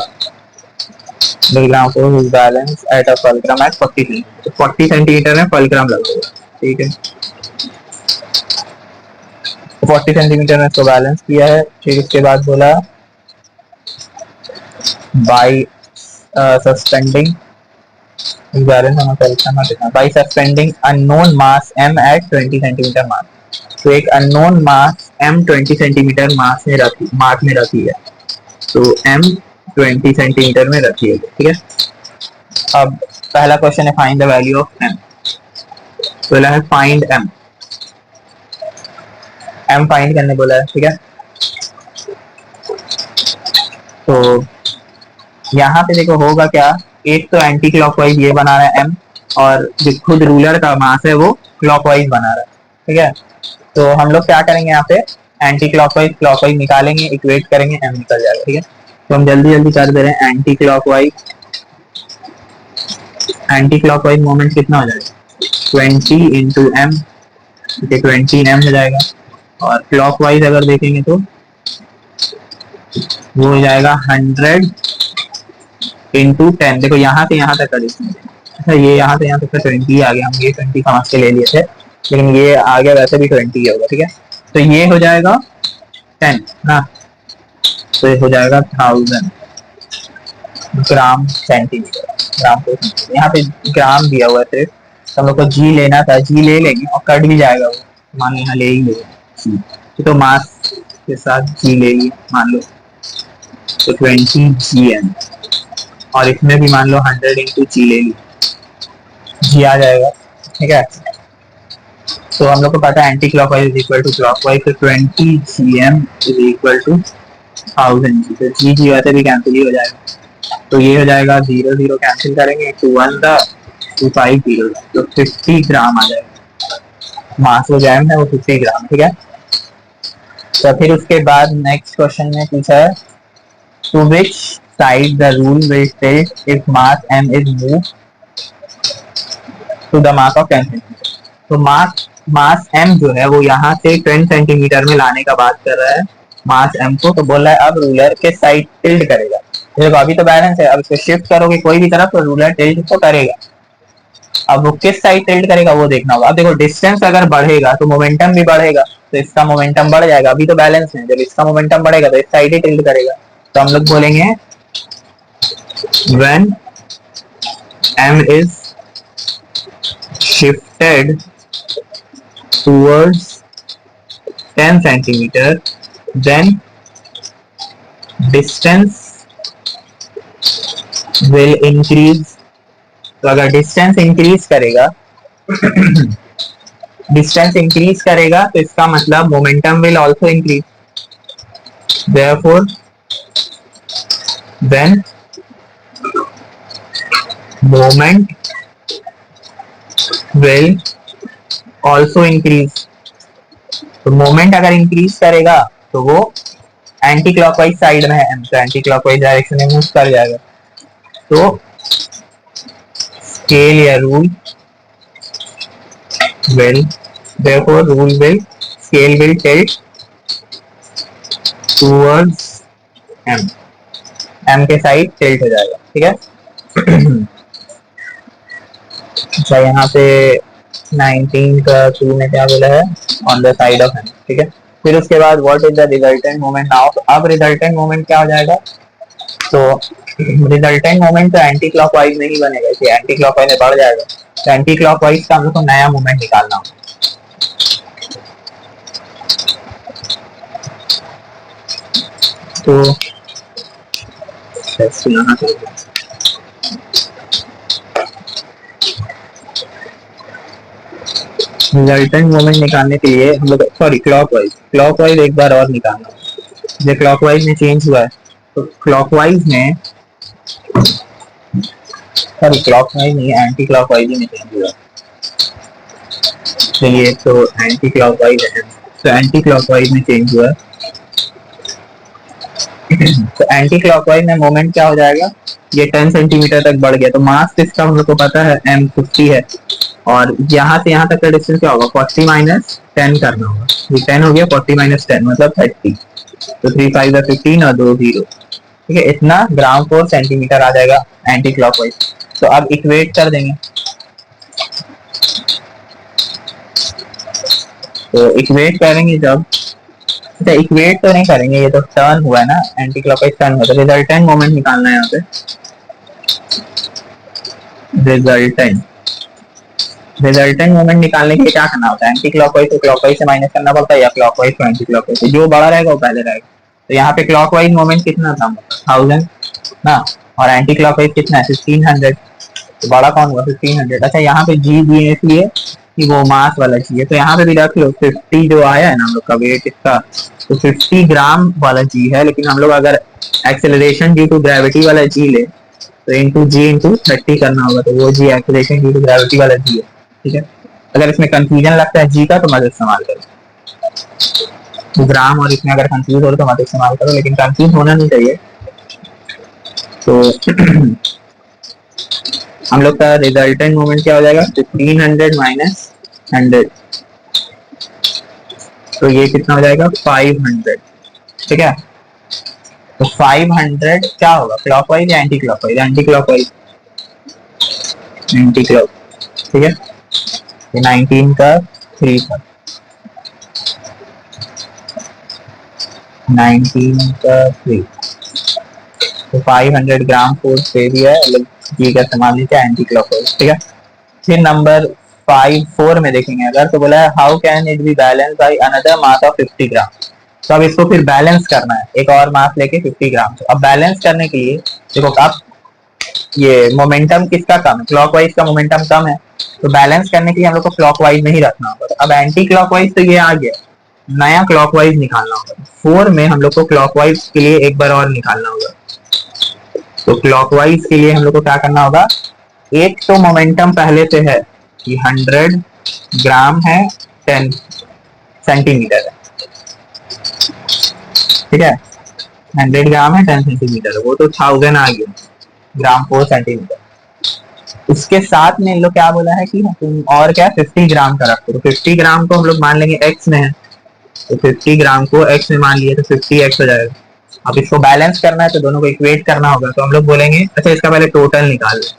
gram force is balance at a fulcrum at 40 centimetre. 40 centimetre में फुलक्रम लगा हुआ। ठीक है, 40 सेंटीमीटर में इसको बैलेंस किया है। फिर उसके बाद बोला by suspending by suspending unknown mass m at 20 centimetre mass. तो एक unknown mass m 20 centimetre mass में रखी है, तो m 20 सेंटीमीटर में रखी है। ठीक है, अब पहला क्वेश्चन है find the value of m। बोला है फाइंड m फाइंड करने बोला है। ठीक है, तो यहाँ पे देखो होगा क्या, एक तो एंटी क्लॉकवाइज ये बना रहा है m, और जो खुद रूलर का मास है वो क्लॉकवाइज बना रहा है। ठीक है, तो हम लोग क्या करेंगे, यहाँ पे एंटी क्लॉकवाइज क्लॉकवाइज निकालेंगे, इक्वेट करेंगे, m निकल जाएगा। ठीक है, तो हम जल्दी जल्दी कर दे रहे हैं। एंटी क्लॉकवाइज मोमेंट कितना हो जाएगा 20 इंटू m, 20 m हो जाएगा, और क्लॉकवाइज अगर देखेंगे तो वो हो जाएगा 100 इंटू 10। देखो यहाँ से यहाँ तक का डिस्टेंस। अच्छा ये यहाँ से यहाँ तक का 20 आ गया, हम ये 20 समझ के ले लिए थे, लेकिन ये आ गया वैसे भी 20 होगा। ठीक है, तो ये हो जाएगा 10 ना, तो ये हो जाएगा 1000 ग्राम सेंटीमीटर। ग्राम को यहाँ पे ग्राम दिया हुआ है, तो हम लोग को जी लेना था, जी ले लेंगे और कट भी जाएगा वो, मान लो यहाँ ले ही लेंगे, तो मास के साथ जी ले लिए मान लो, तो 20 GM, और इसमें भी मान लो 100 इंटू जी ले ली, जी आ जाएगा। ठीक है, तो हम लोग को पता है anti clockwise is equal to clockwise, तो 20 GM is equal to 1000 g, तो जी जी वैसे भी कैंसिल ही हो जाएगा, तो ये हो जाएगा 0 0 कैंसिल करेंगे, 1 था 5 0, तो 50 ग्राम आ जाएगा। मास जो जैम है वो 50 ग्राम। ठीक है, तो फिर उसके बाद नेक्स्ट क्वेश्चन में पूछा है to which side the rule will tilt if mass m is moved to the mass of 10 centimeter. तो मास m जो है वो यहाँ से 10 सेंटीमीटर में लाने का बात कर रहा है मास m को, तो बोल रहा है अब रूलर के साइड टिल्ट करेगा। देखो अभी तो बैलेंस है, अब इसको शिफ्ट करोगे कोई भी तरफ तो रूलर टिल्ट तो करेगा। अब वो किस साइड टिल्ट करेगा वो देखना होगा। अब देखो डिस्टेंस अगर बढ़ेगा तो मोमेंटम भी बढ़ेगा, तो इसका मोमेंटम बढ़ जाएगा। अभी तो बैलेंस है, जब इसका मोमेंटम बढ़ेगा तो इस साइड ही टिल्ट करेगा। तो हम लोग बोलेंगे when m is shifted towards 10 centimeter then distance will increase। तो अगर डिस्टेंस इंक्रीज करेगा डिस्टेंस इंक्रीज करेगा तो इसका मतलब momentum will also increase. Therefore when moment will also increase, तो मोमेंट अगर इंक्रीज करेगा तो वो एंटी क्लॉकवाइज साइड में है, एम तो एंटी क्लॉकवाइज डायरेक्शन में मूव कर जाएगा। तो स्केल या rule will therefore rule will scale will tilt towards m के साइड टिल्ट हो जाएगा। ठीक है। अच्छा यहाँ पे 19 का 2 में क्या बोला है on the side of m। ठीक है, फिर उसके बाद what is the resultant moment now. अब रिजल्टेंट मोमेंट क्या हो जाएगा, तो रिजल्टेंट मोमेंट तो एंटी क्लॉकवाइज नहीं बनेगा, कि एंटी क्लॉकवाइज में बढ़ जाएगा। तो एंटी क्लॉकवाइज का हम लोग को नया मोमेंट निकालना होगा। तो रिजल्टेंट मोमेंट निकालने के लिए हम लोग सॉरी क्लॉकवाइज एक बार और निकालना होगा। जो क्लॉकवाइज में चेंज हुआ है तो क्लॉकवाइज में सॉरी क्लॉकवाइज नहीं एंटी क्लॉकवाइज में चेंज हुआ। तो ये तो एंटी क्लॉकवाइज है, तो एंटी क्लॉकवाइज में चेंज हुआ। तो एंटी क्लॉकवाइज में मोमेंट क्या हो जाएगा, ये 10 सेंटीमीटर तक बढ़ गया। तो मास इसका हम लोग को पता है m50 है, और यहाँ से यहाँ तक का डिस्टेंस क्या होगा 40 माइनस 10 करना होगा। ये 10 हो गया 40 माइनस 10 मतलब 30। तो 3 5 15 और 2 0। ठीक है, इतना ग्राम पर सेंटीमीटर आ जाएगा एंटी क्लॉकवाइज। तो अब इक्वेट कर देंगे, तो इक्वेट करेंगे जब अच्छा इक्वेट तो नहीं करेंगे, ये तो टर्न हुआ है ना, एंटी क्लॉकवाइज टर्न हुआ। तो रिजल्टेंट मोमेंट निकालना है यहाँ पे। रिजल्टेंट मोमेंट निकालने के लिए क्या करना होता है, एंटी क्लॉकवाइज को क्लॉकवाइज से माइनस करना पड़ता है, या क्लॉकवाइज को एंटी क्लॉकवाइज से, जो बड़ा रहेगा वो पहले रहेगा। तो यहाँ पे क्लॉकवाइज मोमेंट कितना था 1000 ना, और एंटी क्लॉकवाइज कितना है 1500। तो बड़ा कौन हुआ 1500। अच्छा यहाँ पे जी दिए इसलिए कि वो मास वाला चाहिए, तो यहाँ पे भी रख लो 50 जो आया है ना हम लोग का वेट इसका, तो 50 ग्राम वाला जी है। लेकिन हम लोग अगर एक्सेलरेशन ड्यू टू ग्रेविटी वाला जी ले तो इंटू जी इंटू 30 करना होगा, तो वो जी एक्सेलरेशन ड्यू टू ग्रेविटी वाला जी है। ठीक है, अगर इसमें कंफ्यूजन लगता है जी का तो मत इस्तेमाल करो, तो ग्राम और इसमें अगर कंफ्यूज हो तो मत इस्तेमाल करो, लेकिन कंफ्यूज होना नहीं चाहिए। तो हम लोग का रिजल्टेंट मोमेंट क्या हो जाएगा 1500 माइनस 100, तो ये कितना हो जाएगा 500। ठीक है, तो 500 क्या होगा क्लॉकवाइज या anti clockwise, anti clockwise anti clock. ठीक है, ये 19 का 3 था, 19 का 3, तो 500 ग्राम फोर्स दे दिया है, मतलब जी का इस्तेमाल नहीं किया एंटी क्लॉकवाइज। ठीक है, फिर नंबर 4 में देखेंगे अगर, तो बोला है how can it be balance by another mass of 50 ग्राम। तो अब इसको फिर बैलेंस करना है, एक और मास लेके 50 ग्राम। तो अब बैलेंस करने के लिए देखो अब ये मोमेंटम किसका कम है, क्लॉकवाइज का मोमेंटम कम है, तो बैलेंस करने के लिए हम लोग को क्लॉकवाइज में ही रखना होगा। अब एंटी क्लॉकवाइज तो ये आ गया, नया क्लॉकवाइज निकालना होगा। 4 में हम लोग को क्लॉकवाइज के लिए एक बार और निकालना होगा। तो क्लॉकवाइज के लिए हम लोग को क्या करना होगा, एक तो मोमेंटम पहले से है कि 100 ग्राम है 10 सेंटीमीटर है। ठीक है, 100 ग्राम है 10 सेंटीमीटर, वो तो 1000 आ गया ग्राम 4 सेंटीमीटर। उसके साथ में इन लोग क्या बोला है कि तुम और क्या 50 ग्राम का रखो, तो 50 ग्राम को हम लोग मान लेंगे एक्स में है, तो 50 ग्राम को एक्स में मान लिया तो 50x हो जाएगा। अब इसको बैलेंस करना है तो दोनों को इक्वेट करना होगा, तो हम लोग बोलेंगे अच्छा इसका पहले टोटल निकाल लें,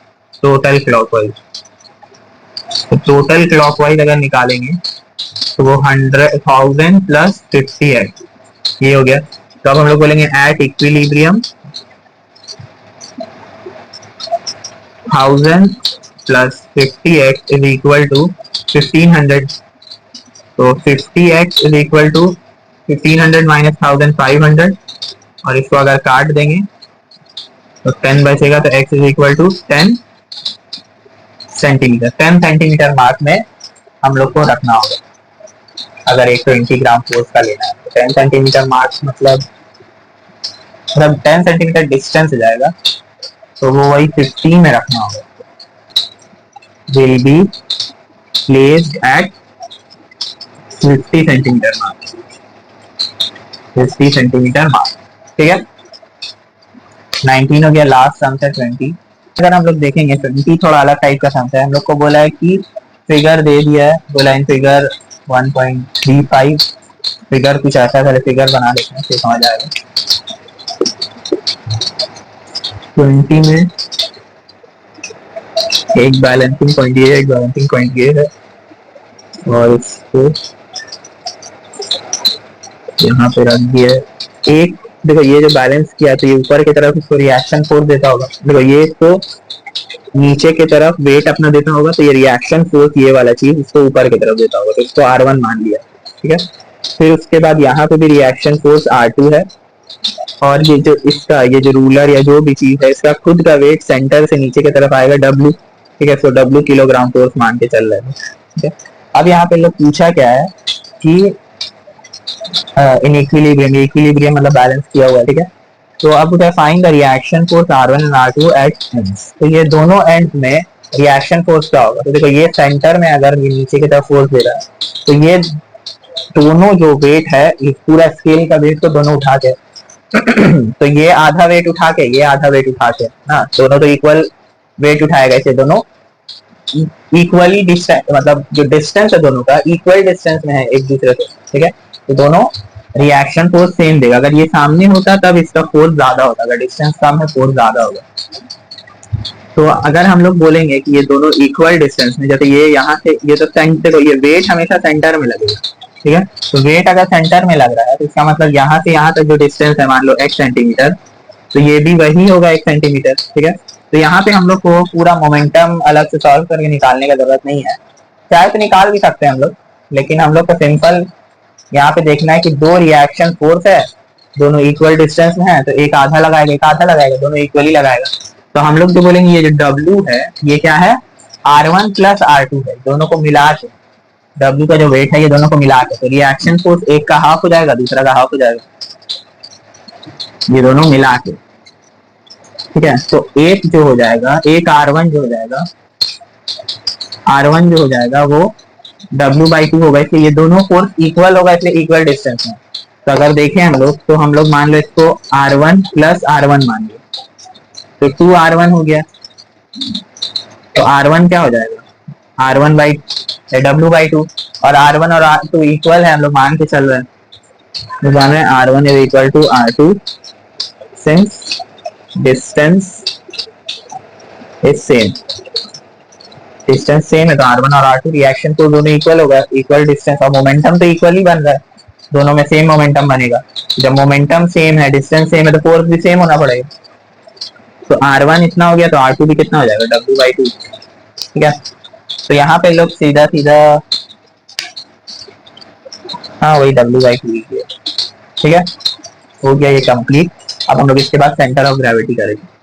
टोटल क्लॉकवाइज। तो टोटल क्लॉकवाइज अगर निकालेंगे तो वो 100,000 प्लस 50x ये हो गया। तो अब हम लोग बोलेंगे at equilibrium 1000 plus 50x is equal to 1500। तो 50x is equal to 1500 minus 1000 500, और इसको अगर काट देंगे तो 10 बचेगा, तो x is equal to 10 centimetre. 10 centimetre mark में हम लोग को रखना होगा अगर 120 ग्राम फोर्स का लेना है। तो 10 सेंटीमीटर मार्क मतलब 10 सेंटीमीटर डिस्टेंस जाएगा, तो वो वही 50 में रखना होगा। Will be placed eight 50 centimetre mark, 50 centimetre mark, ठीक है। 19 हो गया, लास्ट सम है 20। अगर हम लोग देखेंगे 20 थोड़ा अलग टाइप का सम है। हम लोग को बोला है कि फिगर दे दिया है, बोला इन फिगर 1.35, फिगर कुछ ऐसा है, फिगर बना देते हैं फिर समझ आएगा। 20 में एक बैलेंसिंग पॉइंट ये है, एक बैलेंसिंग पॉइंट ये है, और इसको यहाँ पे रख दिया है। एक देखो ये जो बैलेंस किया तो ये ऊपर की तरफ इसको रिएक्शन फोर्स देता होगा, देखो ये इसको नीचे की तरफ वेट अपना देता होगा, तो ये रिएक्शन फोर्स ये वाला चीज इसको ऊपर की तरफ देता होगा, तो इसको R1 मान लिया, ठीक है। फिर उसके बाद यहाँ पे भी रिएक्शन फोर्स R2 है, और ये जो इसका ये जो रूलर या जो भी चीज है इसका खुद का वेट सेंटर से नीचे की तरफ आएगा W, ठीक है। तो W किलोग्राम फोर्स मान के चल रहे हैं, ठीक है। अब यहाँ पे लोग पूछा क्या है कि इन इक्विलिब्रियम मतलब बैलेंस किया हुआ है, ठीक है। तो अब उधर find the reaction force R1 and R2 at ends, तो ये दोनों एंड में रिएक्शन फोर्स क्या होगा। तो देखो ये सेंटर में अगर ये नीचे की तरफ फोर्स दे रहा है, तो ये दोनों जो वेट है ये पूरा स्केल का वेट तो दोनों उठा के तो ये आधा वेट उठा के ये आधा वेट उठा के ना, दोनों तो इक्वल वेट उठाएगा, इसे दोनों इक्वली डिस्टेंस मतलब जो डिस्टेंस है दोनों का इक्वल डिस्टेंस में है एक दूसरे से, ठीक है। तो दोनों रिएक्शन फोर्स सेम देगा। अगर ये सामने होता तब इसका फोर्स ज्यादा होता, अगर डिस्टेंस कम है फोर्स ज्यादा होगा। तो अगर हम लोग बोलेंगे कि ये दोनों इक्वल डिस्टेंस में, जैसे ये यहाँ से ये तो सेंटर, ये वेट हमेशा सेंटर में लगेगा, ठीक है। तो वेट अगर सेंटर में लग रहा है तो इसका मतलब यहाँ से यहाँ तक जो डिस्टेंस है मान लो x सेंटीमीटर, तो ये भी वही होगा 1 सेंटीमीटर, ठीक है। तो यहाँ पे हम लोग को पूरा मोमेंटम अलग से सॉल्व करके निकालने का जरूरत नहीं है, चाहे तो निकाल भी सकते हैं हम लोग, लेकिन हम लोग को सिंपल यहाँ पे देखना है कि दो रिएक्शन फोर्स है, दोनों इक्वल डिस्टेंस में है, तो एक आधा लगाएगा एक आधा लगाएगा, दोनों इक्वली लगाएगा। तो हम लोग जो बोलेंगे ये जो W है ये क्या है, R1 प्लस R2 है, दोनों को मिला के W का जो वेट है ये दोनों को मिला के, तो रिएक्शन फोर्स एक का हाफ हो जाएगा दूसरा का हाफ हो जाएगा, ये दोनों मिला के, ठीक है। तो एक जो हो जाएगा, एक R1 जो हो जाएगा, R1 जो हो जाएगा वो W/2 होगा, इसलिए ये दोनों फोर्स इक्वल होगा, इसलिए इक्वल डिस्टेंस में। तो अगर देखें हम लोग तो हम लोग मान लो इसको R1 प्लस R1 मान लिया, तो 2R1 हो गया। तो R1 क्या हो जाएगा, W/2, और R1 और R2 इक्वल है, हम लोग मान के चल रहे हैं, तो मान रहे हैं R1 is equal to R2 since distance is same, distance same है तो R1 और R2 रिएक्शन तो दोनों इक्वल होगा, इक्वल डिस्टेंस, और मोमेंटम तो इक्वल ही बन रहा है, दोनों में सेम मोमेंटम बनेगा। जब मोमेंटम सेम है डिस्टेंस सेम है तो फोर्स भी सेम होना पड़ेगा। तो R1 इतना हो गया तो R2 भी कितना हो जाएगा, W/2, ठीक है। तो यहाँ पे लोग सीधा सीधा हाँ वही W/2 लिखिए, ठीक है। हो गया ये कंप्लीट। अब हम लोग इसके बाद सेंटर ऑफ ग्रेविटी करेंगे।